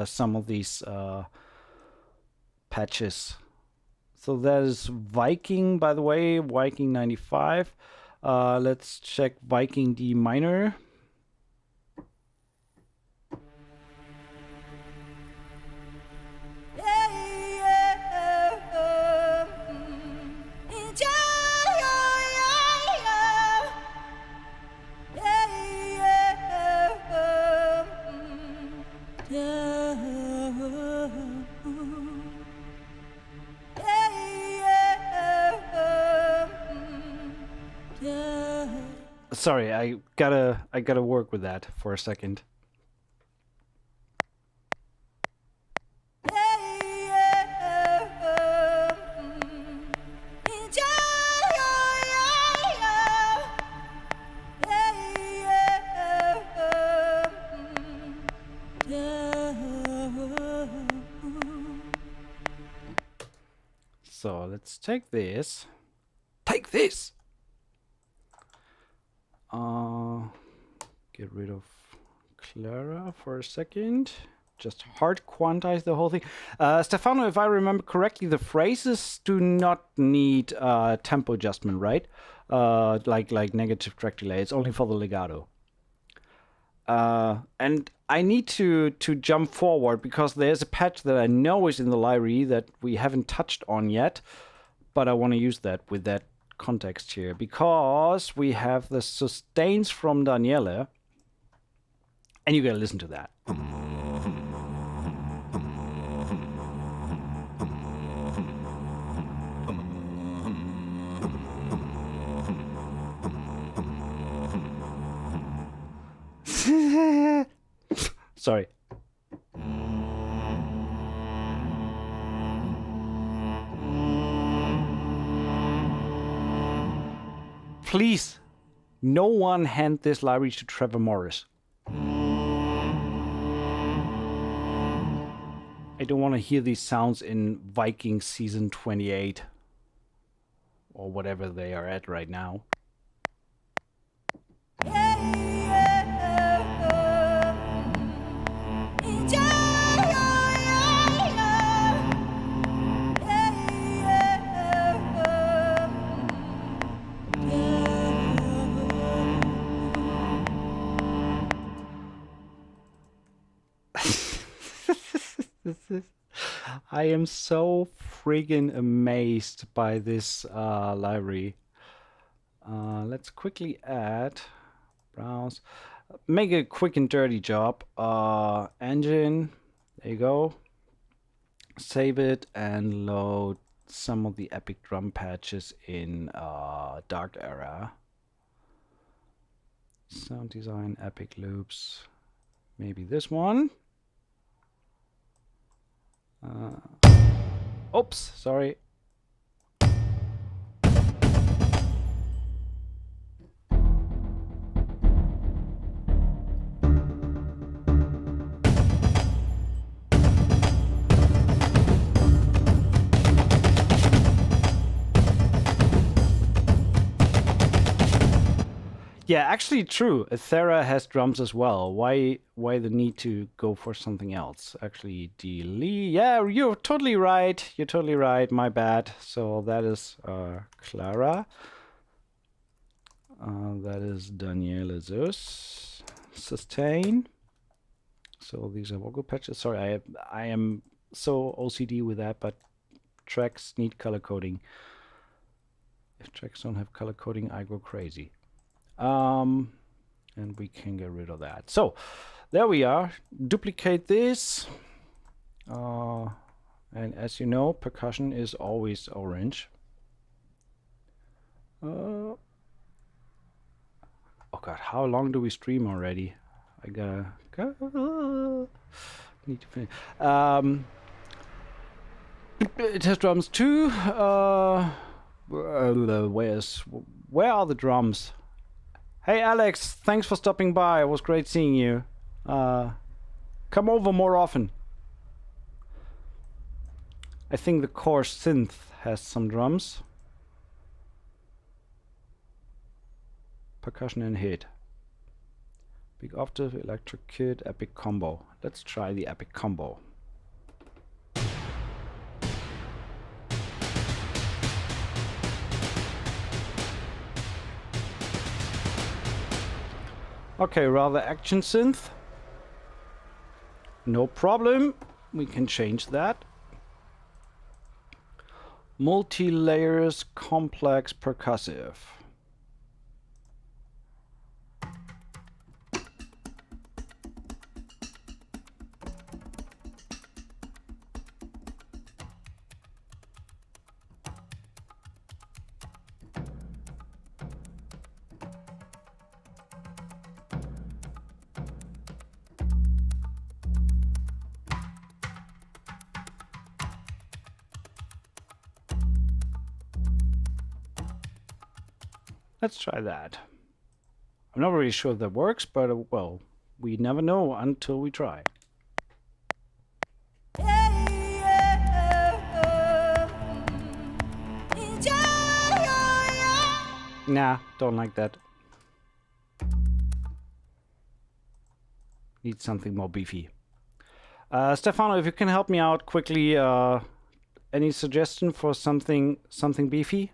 some of these patches. So that is Viking, by the way, Viking 95. Let's check Viking D minor. Sorry, I gotta work with that for a second. So let's take this. Take this! Get rid of Clara for a second. Just hard quantize the whole thing. Stefano, if I remember correctly, the phrases do not need tempo adjustment, right? Like negative track delay. It's only for the legato. And I need to jump forward because there's a patch that I know is in the library that we haven't touched on yet, but I want to use that with that context here because we have the sustains from Daniele, and you gotta listen to that. Sorry. Please, no one hand this library to Trevor Morris. I don't want to hear these sounds in Viking season 28 or whatever they are at right now. I am so friggin' amazed by this library. Let's quickly add, browse, make a quick and dirty job. Engine, there you go. Save it and load some of the epic drum patches in Dark Era. Sound design, epic loops, maybe this one. Oops, sorry. Yeah, actually true. Ethera has drums as well. Why the need to go for something else? Actually, delete. Yeah, you're totally right. You're totally right. My bad. So that is Clara. That is Daniele Zeus. Sustain. So these are vocal patches. Sorry, I am so OCD with that, but tracks need color coding. If tracks don't have color coding, I go crazy. And we can get rid of that. So there we are. Duplicate this. And as you know, percussion is always orange. Oh, God, how long do we stream already? I gotta need to finish. It has drums too. Where are the drums? Hey Alex, thanks for stopping by. It was great seeing you. Come over more often. I think the core synth has some drums. Percussion and hit. Big octave, electric kit, epic combo. Let's try the epic combo. Okay, rather action synth. No problem. We can change that. Multi-layers, complex, percussive. Let's try that. I'm not really sure if that works, but well, we never know until we try. Nah, don't like that. Need something more beefy. Stefano, if you can help me out quickly, any suggestion for something beefy?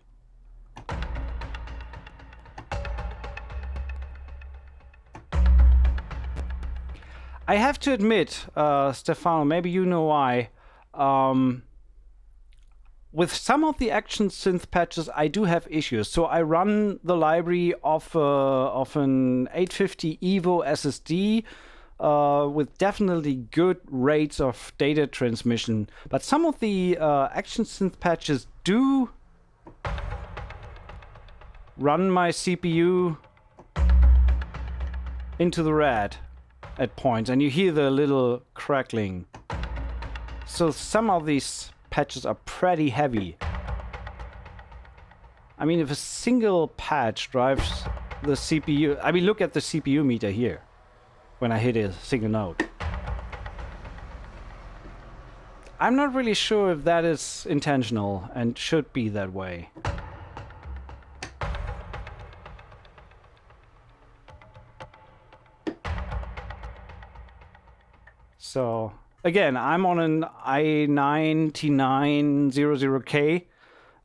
I have to admit, Stefano, maybe you know why. With some of the action synth patches, I do have issues. So I run the library of an 850 Evo SSD with definitely good rates of data transmission. But some of the action synth patches do run my CPU into the red at points, and you hear the little crackling. So some of these patches are pretty heavy. I mean, if a single patch drives the CPU, I mean, look at the CPU meter here when I hit a single note. I'm not really sure if that is intentional and should be that way. So again, I'm on an i9-T900K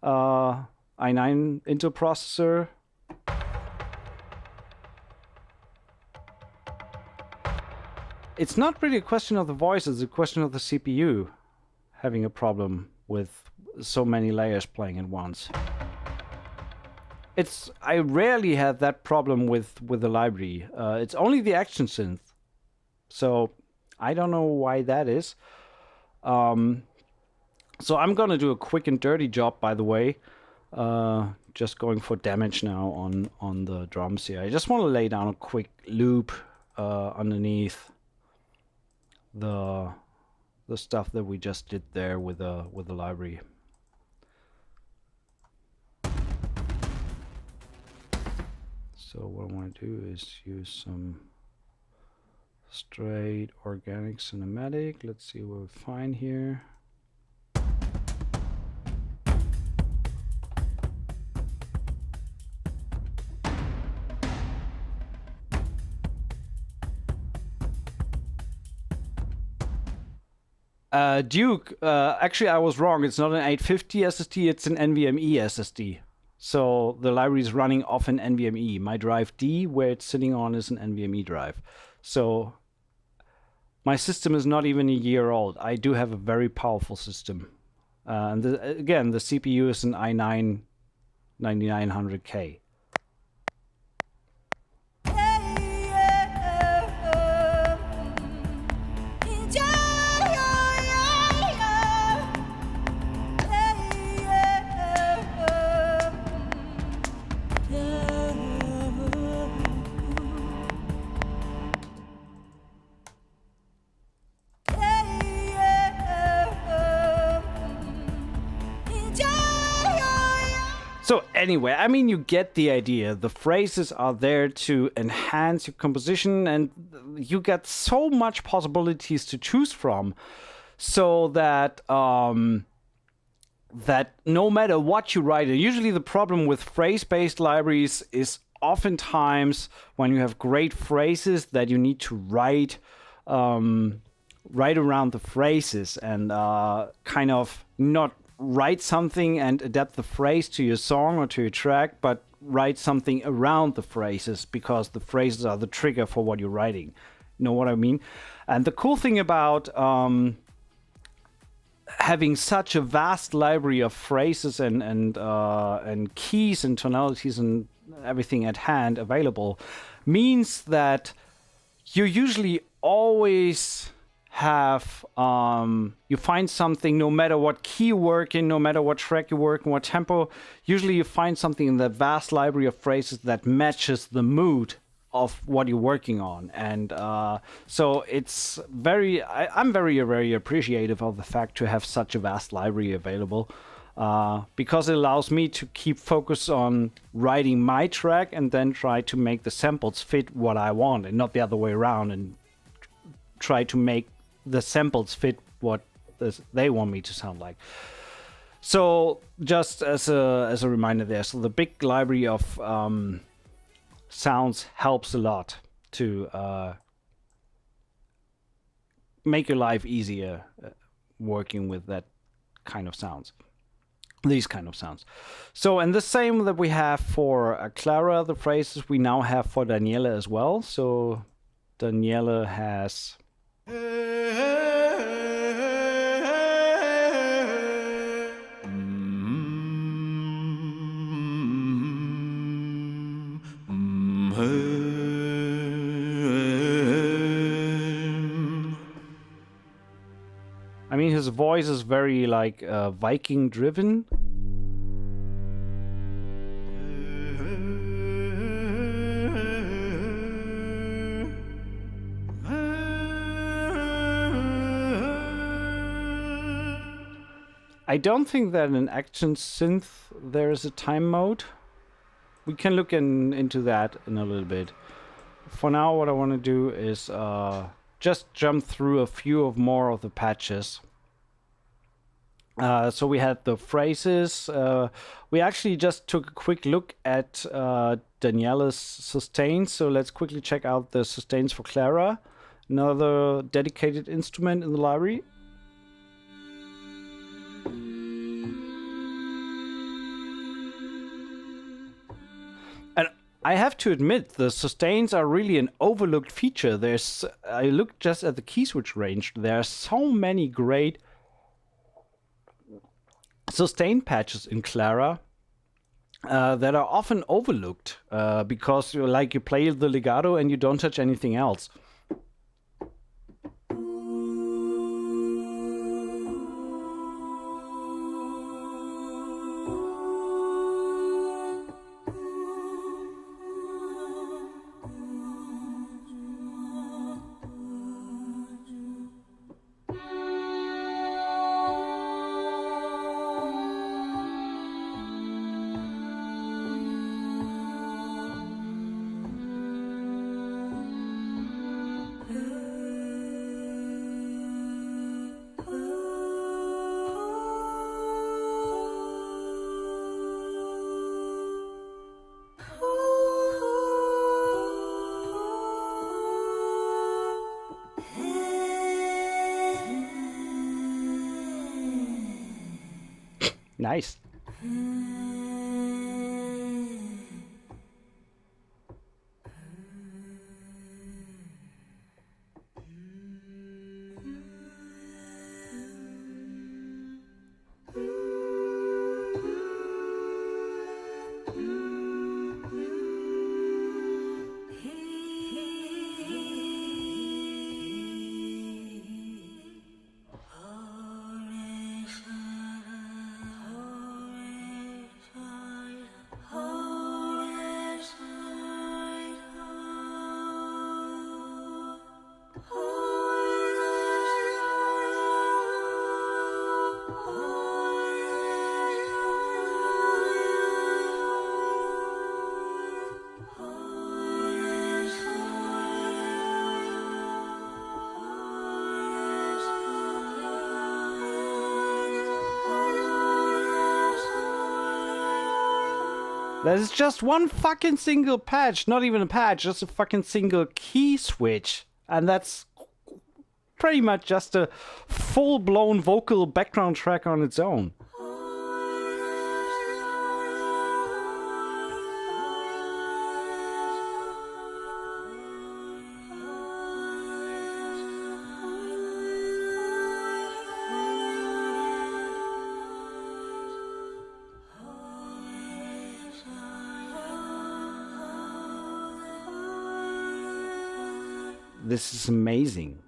i9 Intel processor. It's not really a question of the voice, it's a question of the CPU having a problem with so many layers playing at once. I rarely have that problem with the library. It's only the action synth. So I don't know why that is. So I'm gonna do a quick and dirty job, by the way. Just going for damage now on the drums here. I just want to lay down a quick loop underneath the stuff that we just did there with the library. So what I want to do is use some straight organic cinematic. Let's see what we find here. Duke, actually I was wrong. It's not an 850 SSD, it's an NVMe SSD. So the library is running off an NVMe. My drive D, where it's sitting on, is an NVMe drive. So my system is not even a year old. I do have a very powerful system. And again, the CPU is an i9 9900K. So anyway, I mean, you get the idea. The phrases are there to enhance your composition, and you get so much possibilities to choose from, so that that no matter what you write, and usually the problem with phrase-based libraries is oftentimes when you have great phrases that you need to write around the phrases and kind of not write something and adapt the phrase to your song or to your track, but write something around the phrases because the phrases are the trigger for what you're writing. You know what I mean? And the cool thing about having such a vast library of phrases and keys and tonalities and everything at hand available means that you usually always have you find something, no matter what key you work in, no matter what track you work in, what tempo, usually you find something in that vast library of phrases that matches the mood of what you're working on. And so it's I'm very appreciative of the fact to have such a vast library available, because it allows me to keep focus on writing my track and then try to make the samples fit what I want and not the other way around, and try to make the samples fit what they want me to sound like. So just as a reminder there, so the big library of sounds helps a lot to make your life easier working with that kind of sounds, these kind of sounds. So, and the same that we have for Clara, the phrases we now have for Daniele as well. So Daniele has I mean, his voice is very like Viking driven. I don't think that in Action Synth there is a time mode. We can look into that in a little bit. For now, what I want to do is just jump through a few more of the patches. So we had the phrases. We actually just took a quick look at Daniele's sustains. So let's quickly check out the sustains for Clara, another dedicated instrument in the library. And I have to admit, the sustains are really an overlooked feature. I looked just at the key switch range. There are so many great sustain patches in Clara that are often overlooked because you play the legato and you don't touch anything else. Nice. There's just one fucking single patch, not even a patch, just a fucking single key switch. And that's pretty much just a full-blown vocal background track on its own. This is amazing.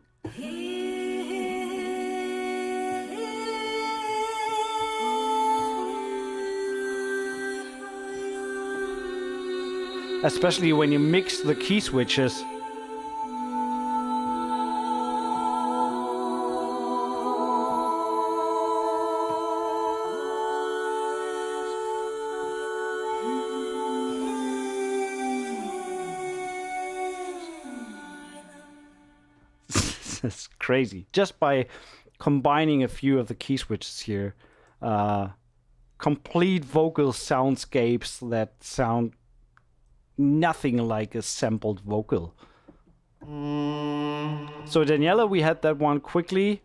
Especially when you mix the key switches. It's crazy. Just by combining a few of the key switches here, complete vocal soundscapes that sound nothing like a sampled vocal. So Daniele, we had that one quickly.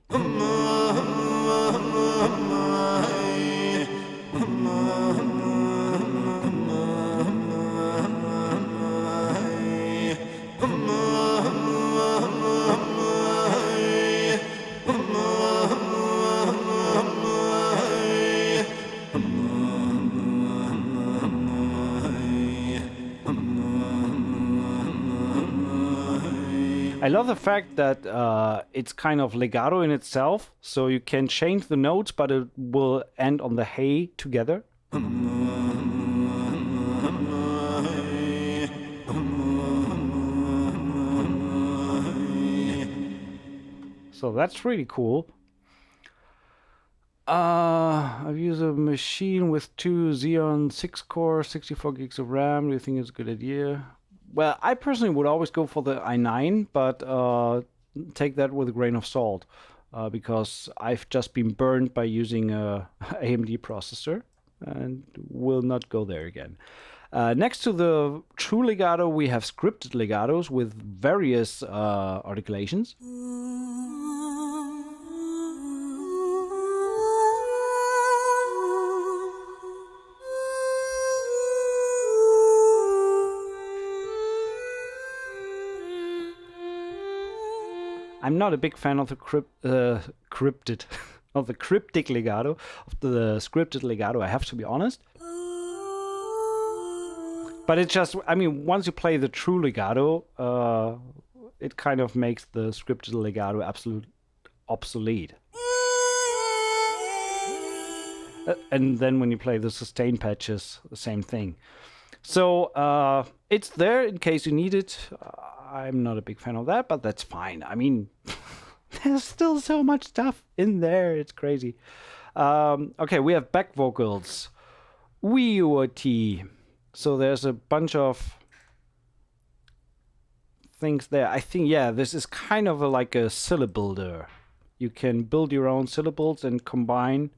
I love the fact that it's kind of legato in itself, so you can change the notes, but it will end on the hey together. So that's really cool. I've used a machine with 2 Xeon 6-core, 64 gigs of RAM. Do you think it's a good idea? Well, I personally would always go for the i9, but take that with a grain of salt, because I've just been burned by using a AMD processor and will not go there again. Next to the true legato, we have scripted legatos with various articulations. I'm not a big fan of the cryptic legato, of the scripted legato, I have to be honest. But it just, I mean, once you play the true legato, it kind of makes the scripted legato absolutely obsolete. And then when you play the sustain patches, the same thing. So it's there in case you need it. I'm not a big fan of that, but that's fine. I mean, there's still so much stuff in there. It's crazy. Okay, we have back vocals. WEOT. So there's a bunch of things there. I think, yeah, this is kind of like a syllable builder. You can build your own syllables and combine.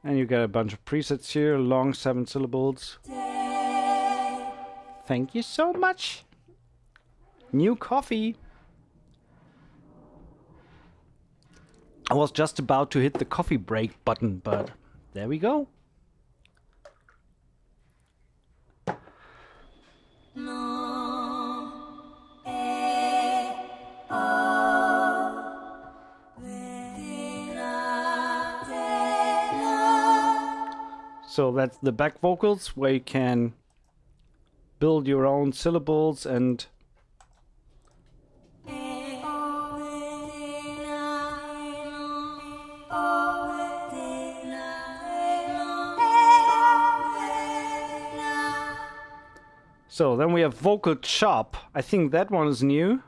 And you get a bunch of presets here, long 7 syllables. Thank you so much. New coffee. I was just about to hit the coffee break button, but there we go. So that's the back vocals where you can build your own syllables and so then we have vocal chop. I think that one is new.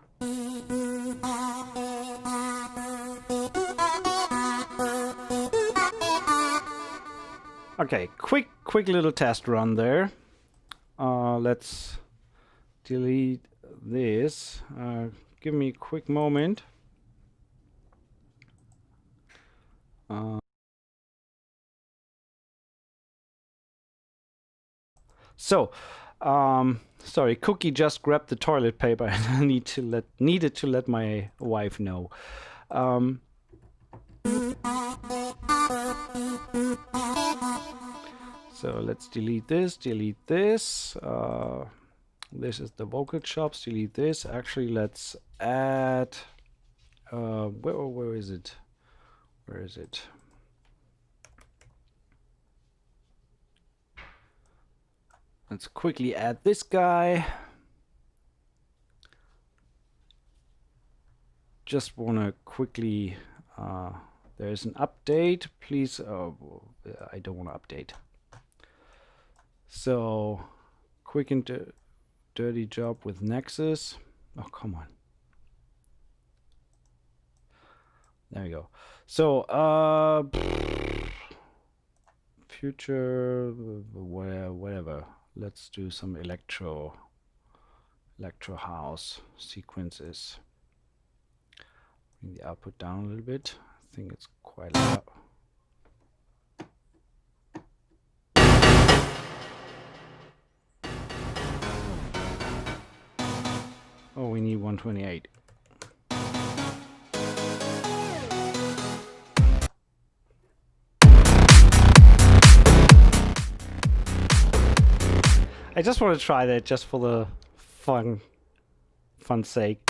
Okay, quick little test run there. Let's delete this. Give me a quick moment. Sorry, Cookie just grabbed the toilet paper, and I needed to let my wife know. So let's delete this. This is the vocal chops. Delete this. Actually, let's add. Where is it? Where is it? Let's quickly add this guy. Just want to quickly. There's an update. Please. I don't want to update. So, quick and dirty job with Nexus. Oh, come on. There we go. So, future, whatever. Let's do some electro house sequences. Bring the output down a little bit. I think it's quite loud. Oh, we need 128. I just want to try that just for the fun sake.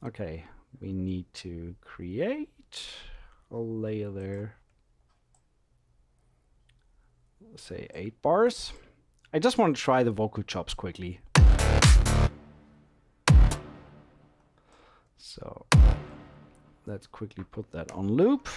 Okay, we need to create a layer there. Let's say 8 bars. I just want to try the vocal chops quickly. So let's quickly put that on loop.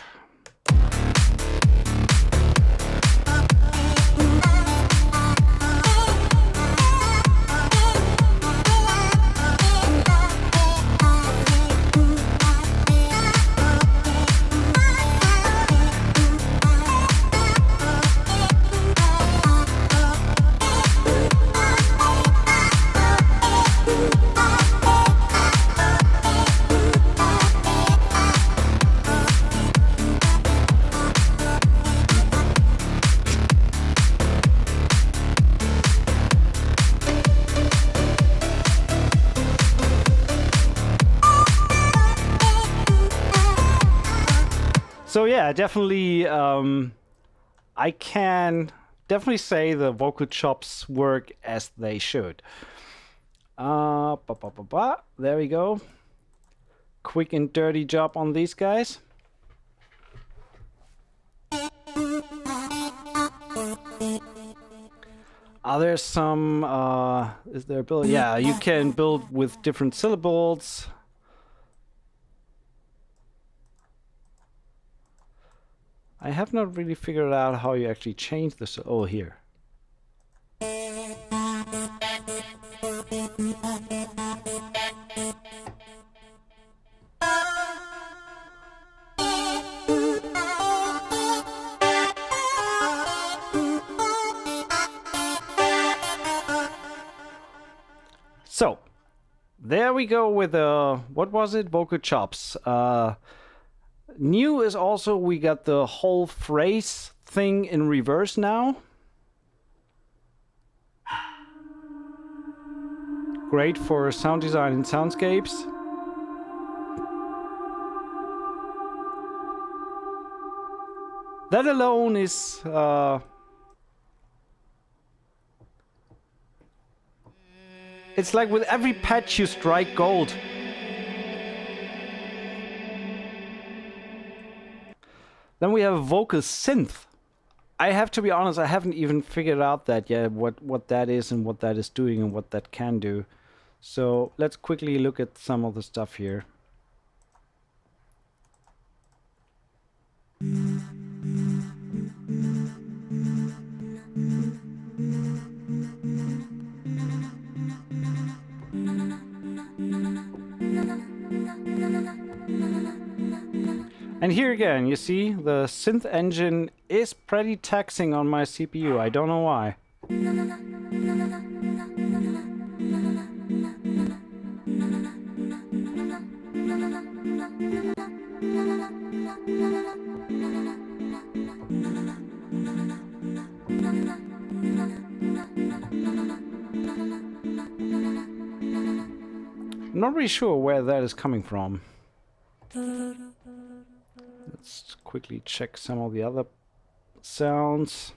So yeah, definitely, I can definitely say the vocal chops work as they should. There we go. Quick and dirty job on these guys. Are there some, is there a build? Yeah, you can build with different syllables. I have not really figured out how you actually change this. Oh, here. So, there we go with what was it? Vocal chops. New is also we got the whole phrase thing in reverse now. Great for sound design and soundscapes. That alone is it's like with every patch you strike gold. Then we have a vocal synth. I have to be honest, I haven't even figured out that yet, what that is and what that is doing and what that can do. So let's quickly look at some of the stuff here. And here again, you see, the synth engine is pretty taxing on my CPU. I don't know why. Not really sure where that is coming from. Let's quickly check some of the other sounds.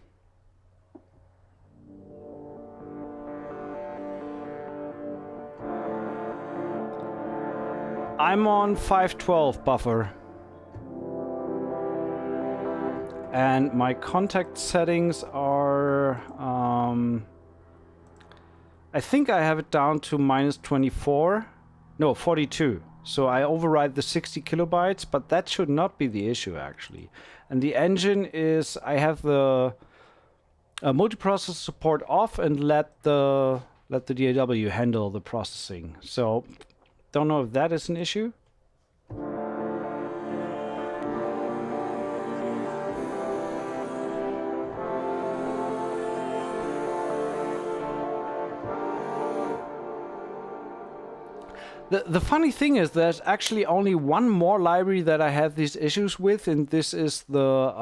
I'm on 512 buffer. And my contact settings are... I think I have it down to -24. No, 42. So I override the 60 kilobytes, but that should not be the issue actually. And the engine is, I have the multiprocessor support off and let the DAW handle the processing. So don't know if that is an issue. The funny thing is there's actually only one more library that I have these issues with, and this is the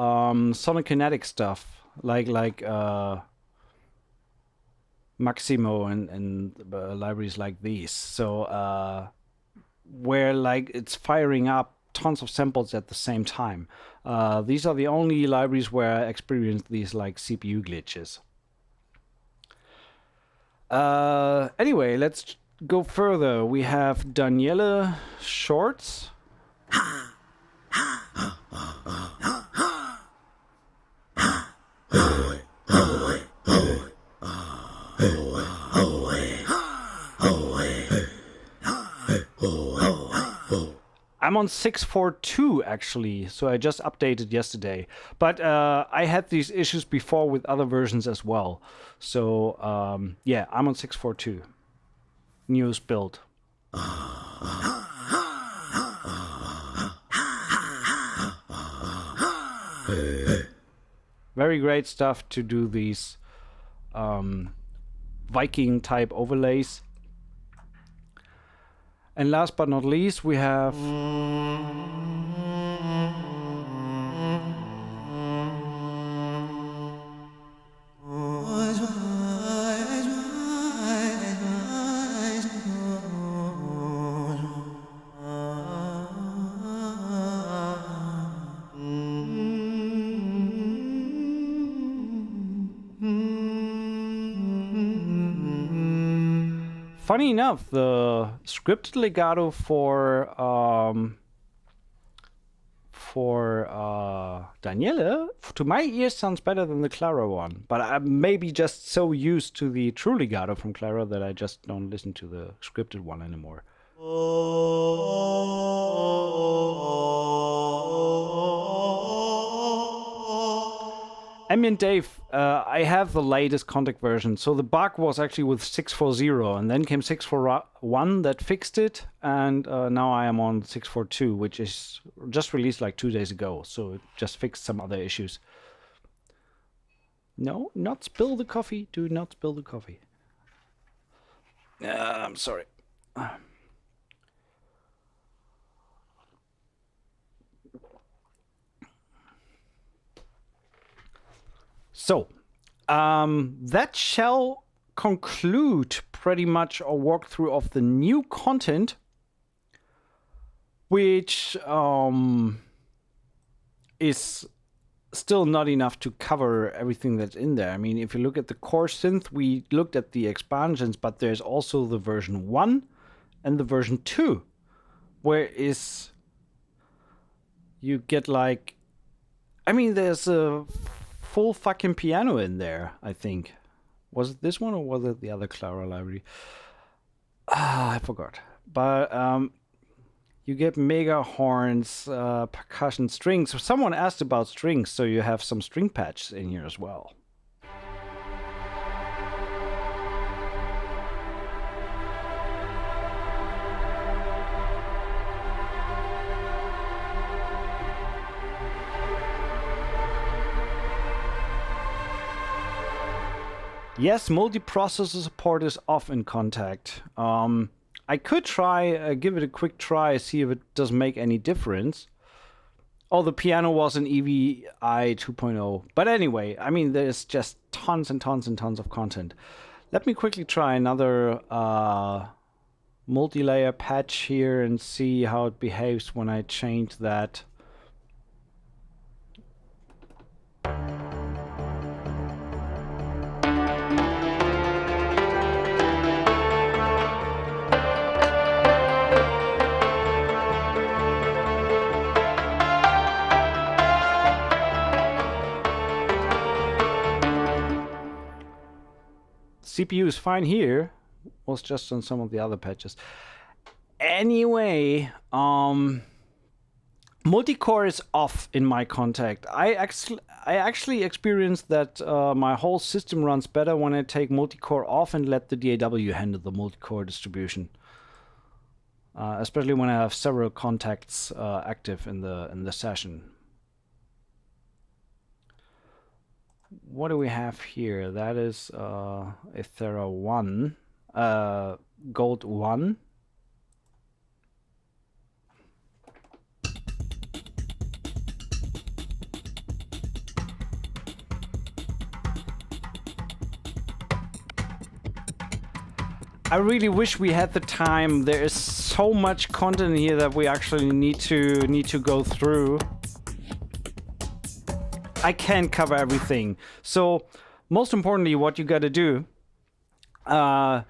Sonic Kinetic stuff, like Maximo and libraries like these. So where like it's firing up tons of samples at the same time. These are the only libraries where I experience these like CPU glitches. Anyway, let's go further. We have Daniele shorts. I'm on 642 actually, so I just updated yesterday. But I had these issues before with other versions as well. So yeah, I'm on 642. Newest build. Very great stuff to do these Viking type overlays. And last but not least, we have funny enough, the scripted legato for Daniele, to my ears, sounds better than the Clara one. But I'm maybe just so used to the true legato from Clara that I just don't listen to the scripted one anymore. Ambient Dave, I have the latest contact version. So the bug was actually with 640, and then came 641 that fixed it, and now I am on 642, which is just released like 2 days ago. So it just fixed some other issues. No, not spill the coffee. Do not spill the coffee. I'm sorry. So, that shall conclude pretty much our walkthrough of the new content, which is still not enough to cover everything that's in there. I mean, if you look at the core synth, we looked at the expansions, but there's also the version 1 and the version 2, where is you get like, I mean, there's a full fucking piano in there, I think. Was it this one or was it the other Clara library? I forgot. But you get mega horns, percussion strings. So someone asked about strings, so you have some string patches in here as well. Yes, multiprocessor support is off in Contact. I could try, give it a quick try, see if it does make any difference. Oh, the piano was an EVI 2.0. But anyway, I mean, there's just tons and tons and tons of content. Let me quickly try another multi-layer patch here and see how it behaves when I change that. CPU is fine here, was just on some of the other patches. Anyway, multi-core is off in my Contact. I actually experienced that my whole system runs better when I take multi-core off and let the DAW handle the multi-core distribution. Especially when I have several contacts active in the session. What do we have here? That is Ethera 1, Gold 1. I really wish we had the time. There is so much content here that we actually need to go through. I can't cover everything. So most importantly, what you got to do to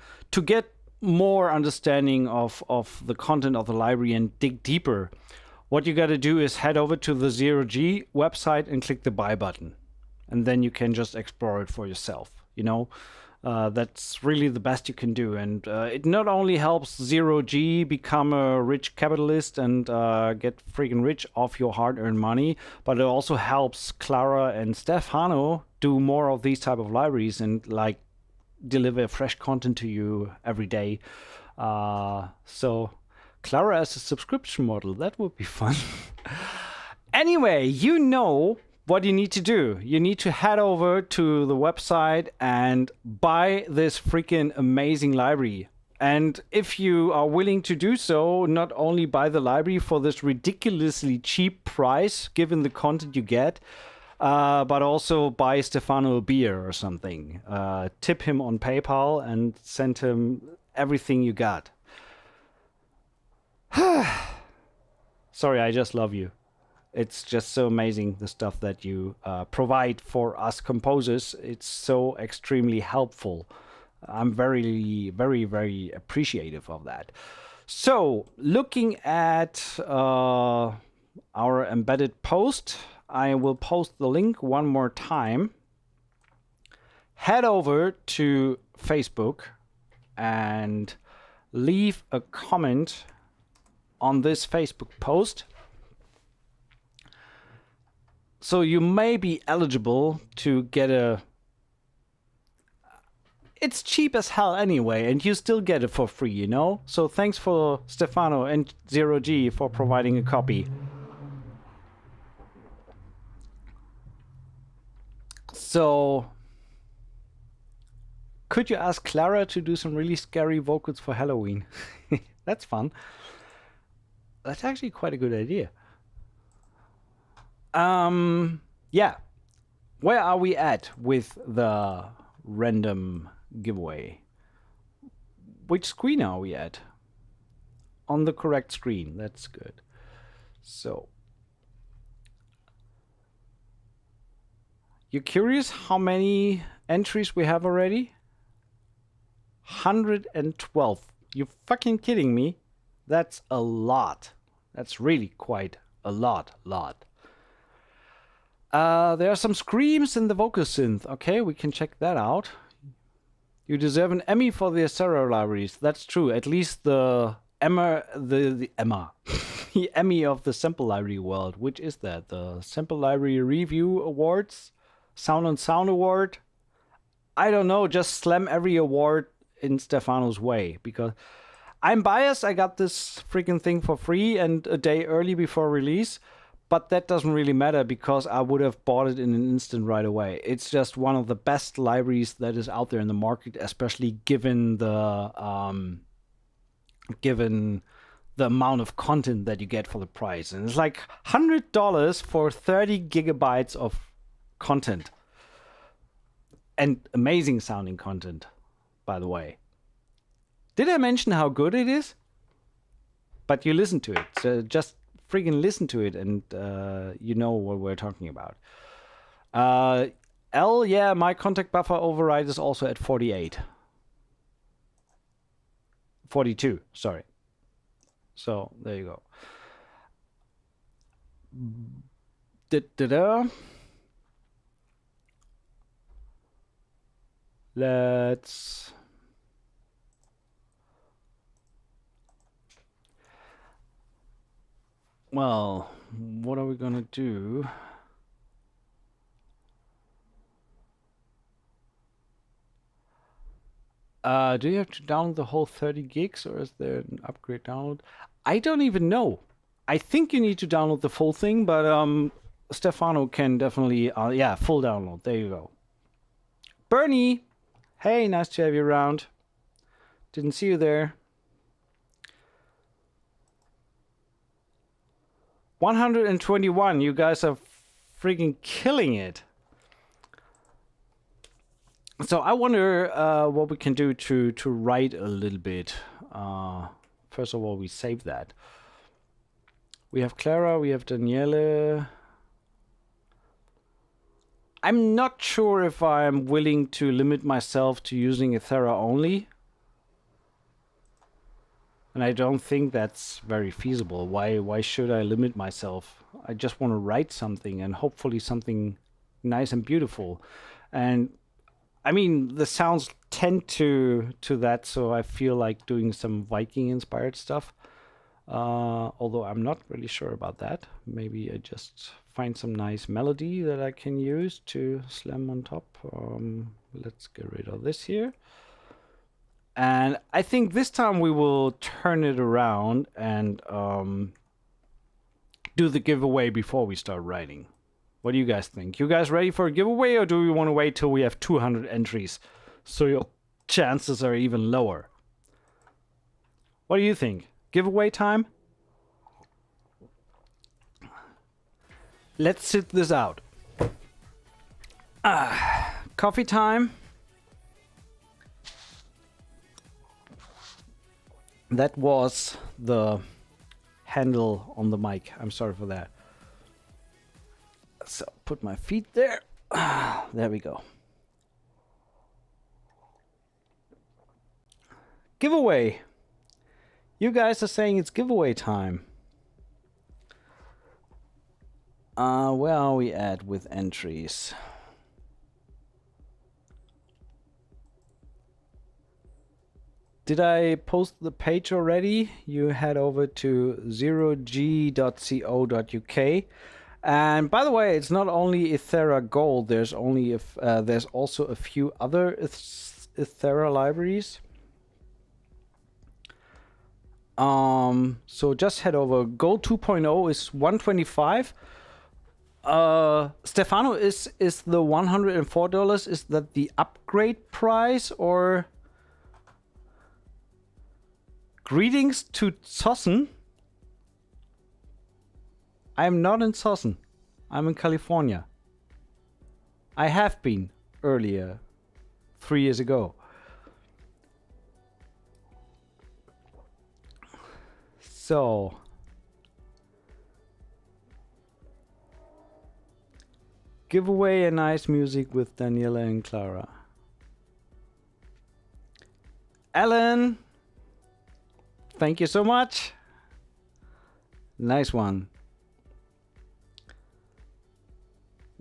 get more understanding of the content of the library and dig deeper, what you got to do is head over to the 0G website and click the buy button. And then you can just explore it for yourself, you know. That's really the best you can do. And it not only helps 0G become a rich capitalist and get freaking rich off your hard-earned money, but it also helps Clara and Stefano do more of these type of libraries and like deliver fresh content to you every day. So Clara as a subscription model, that would be fun. Anyway, you know what you need to do. You need to head over to the website and buy this freaking amazing library. And if you are willing to do so, not only buy the library for this ridiculously cheap price, given the content you get, but also buy Stefano a beer or something. Tip him on PayPal and send him everything you got. Sorry, I just love you. It's just so amazing, the stuff that you provide for us composers. It's so extremely helpful. I'm very, very, very appreciative of that. So, looking at our embedded post, I will post the link one more time. Head over to Facebook and leave a comment on this Facebook post. So you may be eligible to get a... It's cheap as hell anyway, and you still get it for free, you know? So thanks for Stefano and 0G for providing a copy. So... could you ask Clara to do some really scary vocals for Halloween? That's fun. That's actually quite a good idea. Yeah. Where are we at with the random giveaway? Which screen are we at? On the correct screen. That's good. So, you're curious how many entries we have already? 112. You fucking kidding me? That's a lot. That's really quite a lot. There are some screams in the vocal synth. Okay, we can check that out. You deserve an Emmy for the Ethera libraries. That's true. At least the Emma, the Emmy of the Sample Library world. Which is that? The Sample Library Review Awards? Sound on Sound Award? I don't know. Just slam every award in Stefano's way. Because I'm biased. I got this freaking thing for free and a day early before release. But that doesn't really matter because I would have bought it in an instant right away. It's just one of the best libraries that is out there in the market, especially given the amount of content that you get for the price. And it's like $100 for 30 gigabytes of content. And amazing sounding content, by the way. Did I mention how good it is? But you listen to it. So just friggin' listen to it and you know what we're talking about. Yeah, my contact buffer override is also at 48. 42, sorry. So there you go. Let's... Well, what are we gonna do? Do you have to download the whole 30 gigs or is there an upgrade download? I don't even know. I think you need to download the full thing, but Stefano can definitely, yeah, full download. There you go. Bernie, hey, nice to have you around. Didn't see you there. 121, you guys are freaking killing it. So I wonder what we can do to write a little bit. First of all, we save that. We have Clara, we have Daniele. I'm not sure if I'm willing to limit myself to using Ethera only. And I don't think that's very feasible. Why should I limit myself? I just want to write something and hopefully something nice and beautiful. And I mean, the sounds tend to that, so I feel like doing some Viking-inspired stuff. Although I'm not really sure about that. Maybe I just find some nice melody that I can use to slam on top. Let's get rid of this here. And I think this time we will turn it around and do the giveaway before we start writing. What do you guys think? You guys ready for a giveaway, or do we want to wait till we have 200 entries so your chances are even lower? What do you think? Giveaway time? Let's sit this out. Coffee time. That was the handle on the mic. I'm sorry for that. So put my feet there. There we go. Giveaway. You guys are saying it's giveaway time. Where are we at with entries? Did I post the page already? You head over to 0g.co.uk. And by the way, it's not only Ethera Gold. There's also a few other Ethera libraries. So just head over. Gold 2.0 is 125. Stefano, is the $104? Is that the upgrade price or? Greetings to Zossen. I'm not in Zossen. I'm in California. I have been earlier, 3 years ago. So, give away a nice music with Daniele and Clara. Alan, thank you so much. Nice one.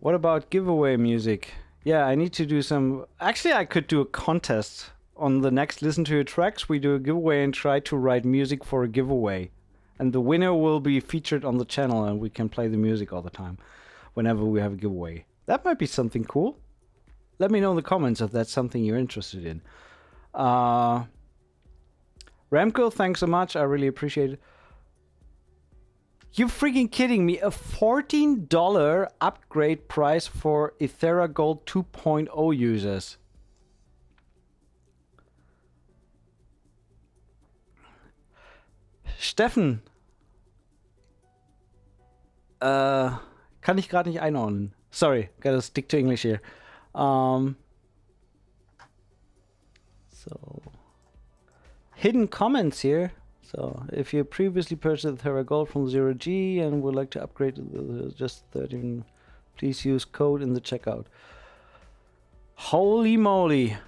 What about giveaway music? Yeah, I need to do some... Actually, I could do a contest. On the next Listen to Your Tracks, we do a giveaway and try to write music for a giveaway. And the winner will be featured on the channel and we can play the music all the time whenever we have a giveaway. That might be something cool. Let me know in the comments if that's something you're interested in. Ramco, thanks so much. I really appreciate it. You freaking kidding me? A $14 upgrade price for Ethera Gold 2.0 users. Steffen. Kann ich gerade nicht einordnen. Sorry, gotta stick to English here. So, hidden comments here. So, if you previously purchased Ethera Gold from 0G and would like to upgrade to just 13, please use code in the checkout. Holy moly.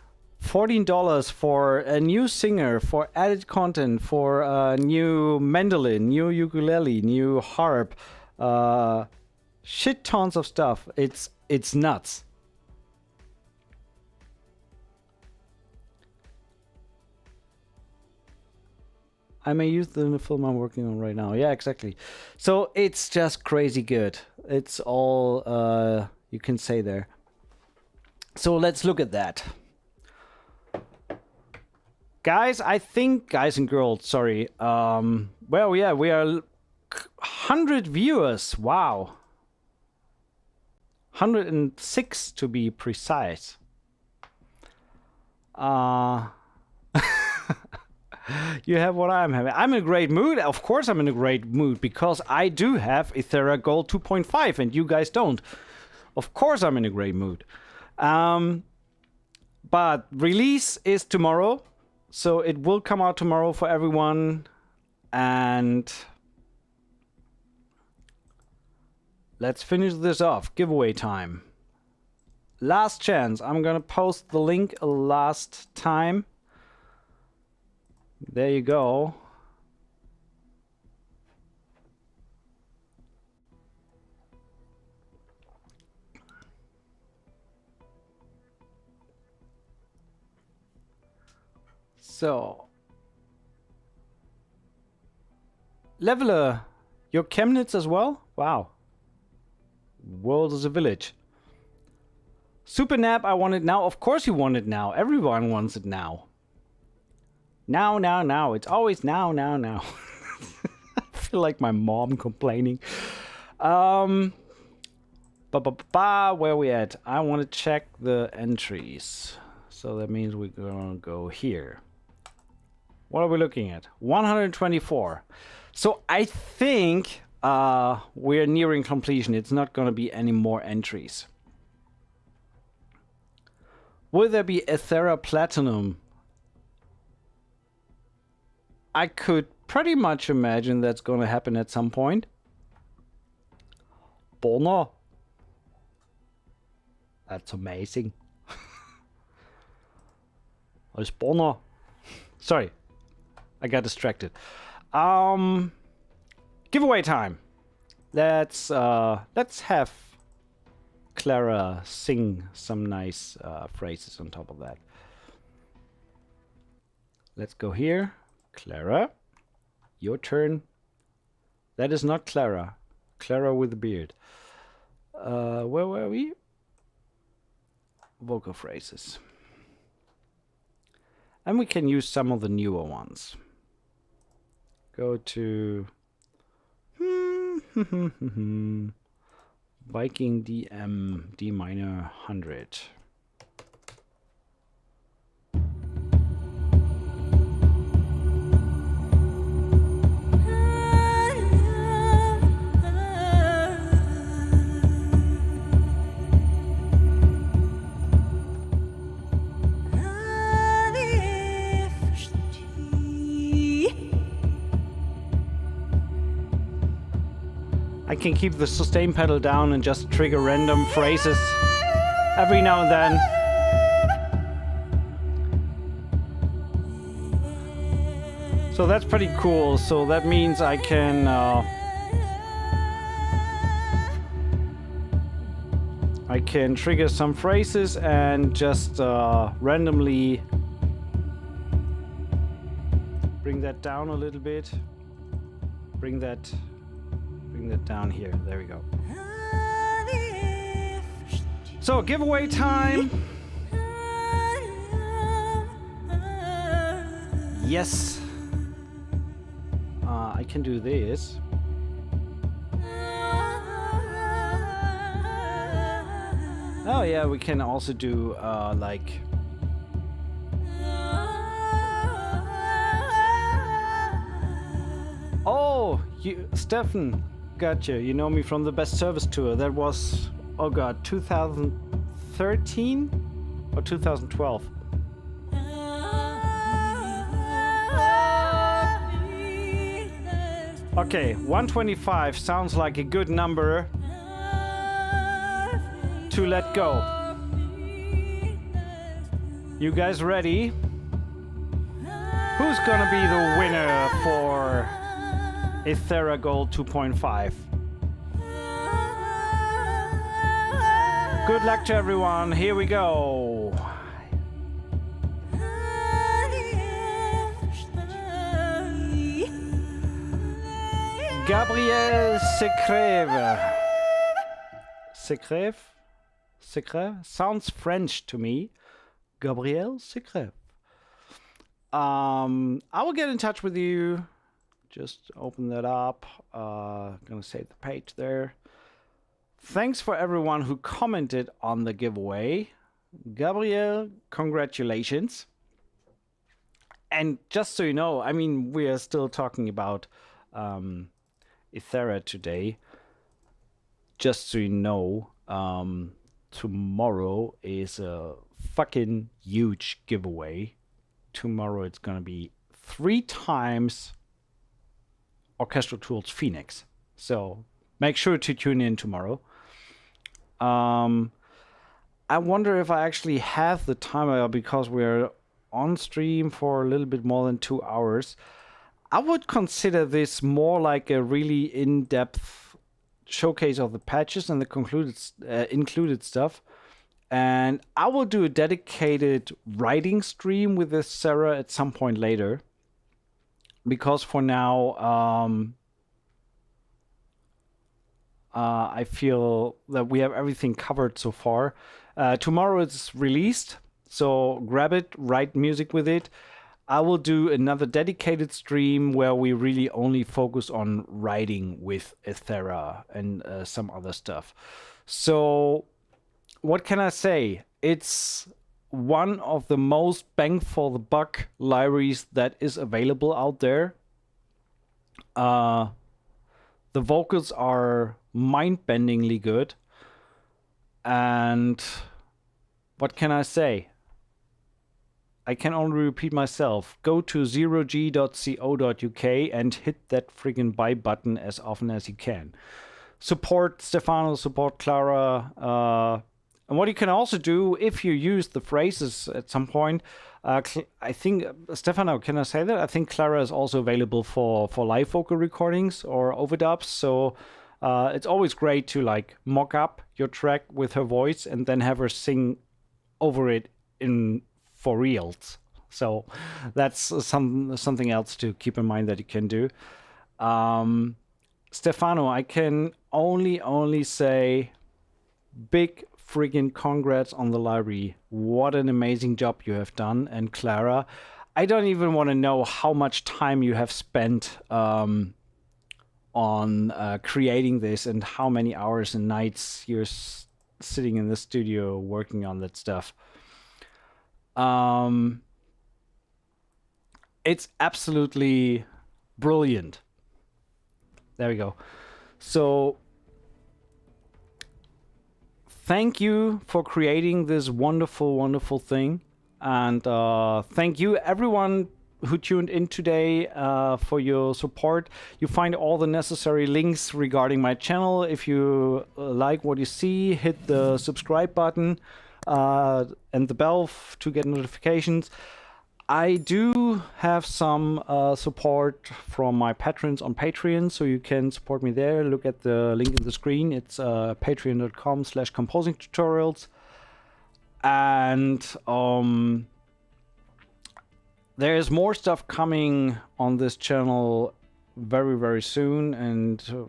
$14 for a new singer, for added content, for a new mandolin, new ukulele, new harp, shit tons of stuff. It's nuts. I may use them in the film I'm working on right now. Yeah, exactly. So it's just crazy good. It's all you can say there. So let's look at that. Guys, I think, guys and girls, sorry. Well, yeah, we are 100 viewers. Wow. 106 to be precise. You have what I'm having. I'm in a great mood. Of course I'm in a great mood because I do have Ethera Gold 2.5 and you guys don't. Of course I'm in a great mood. But release is tomorrow. So it will come out tomorrow for everyone. And let's finish this off. Giveaway time. Last chance. I'm gonna post the link last time. There you go. So, Leveler, your Chemnitz as well? Wow. World is a village. Super Nap, I want it now. Of course you want it now. Everyone wants it now. Now, now, now. It's always now, now, now. I feel like my mom complaining. Where are we at? I want to check the entries. So that means we're going to go here. What are we looking at? 124. So I think we're nearing completion. It's not going to be any more entries. Will there be Ethera Platinum? I could pretty much imagine that's going to happen at some point. Bono. That's amazing. There's Bono. Sorry, I got distracted. Giveaway time. Let's have Clara sing some nice phrases on top of that. Let's go here. Clara, your turn. That is not Clara. Clara with a beard. Where were we? Vocal phrases. And we can use some of the newer ones. Go to Viking DM D minor 100. I can keep the sustain pedal down and just trigger random phrases every now and then. So that's pretty cool. So that means I can trigger some phrases and just randomly bring that down a little bit. Bring that down here. There we go. So giveaway time. Yes. I can do this. Oh yeah, we can also do like... Oh, Stefan, gotcha. You know me from the Best Service Tour. That was, oh god, 2013 or 2012? Okay, 125 sounds like a good number to let go. You guys ready? Who's gonna be the winner for Ethera Gold 2.5? Good luck to everyone. Here we go. Gabriel Secreve. Secreve? Secreve? Sounds French to me. Gabriel Secreve. I will get in touch with you. Just open that up. Gonna save the page there. Thanks for everyone who commented on the giveaway. Gabriel, congratulations. And just so you know, I mean, we are still talking about Ethera today. Just so you know, tomorrow is a fucking huge giveaway. Tomorrow it's gonna be 3 times Orchestral Tools Phoenix. So make sure to tune in tomorrow. I wonder if I actually have the timer because we're on stream for a little bit more than 2 hours. I would consider this more like a really in-depth showcase of the patches and the included stuff. And I will do a dedicated writing stream with this Sarah at some point later. Because for now, I feel that we have everything covered so far. Tomorrow it's released, so grab it, write music with it. I will do another dedicated stream where we really only focus on writing with Ethera and some other stuff. So what can I say? It's one of the most bang for the buck libraries that is available out there. The vocals are mind-bendingly good. And what can I say? I can only repeat myself. Go to zerog.co.uk and hit that friggin' buy button as often as you can. Support Stefano, support Clara. And what you can also do, if you use the phrases at some point, I think, Stefano, can I say that? I think Clara is also available for live vocal recordings or overdubs. So it's always great to like mock up your track with her voice and then have her sing over it for reals. So that's something else to keep in mind that you can do. Stefano, I can only say big friggin' congrats on the library. What an amazing job you have done. And Clara, I don't even want to know how much time you have spent on creating this and how many hours and nights you're sitting in the studio working on that stuff. It's absolutely brilliant. There we go. So thank you for creating this wonderful, wonderful thing. And thank you, everyone who tuned in today for your support. You find all the necessary links regarding my channel. If you like what you see, hit the subscribe button and the bell to get notifications. I do have some support from my patrons on Patreon, so you can support me there. Look at the link in the screen. It's patreon.com/composing tutorials. And there's more stuff coming on this channel very, very soon. And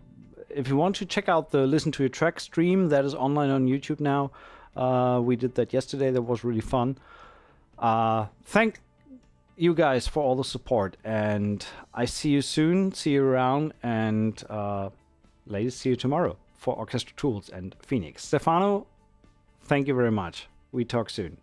if you want to check out the Listen to Your Track stream, that is online on YouTube now. We did that yesterday. That was really fun. Thank you guys for all the support, and I see you soon. See you around, and ladies, see you tomorrow for Orchestral Tools and Phoenix. Stefano, Thank you very much. We talk soon.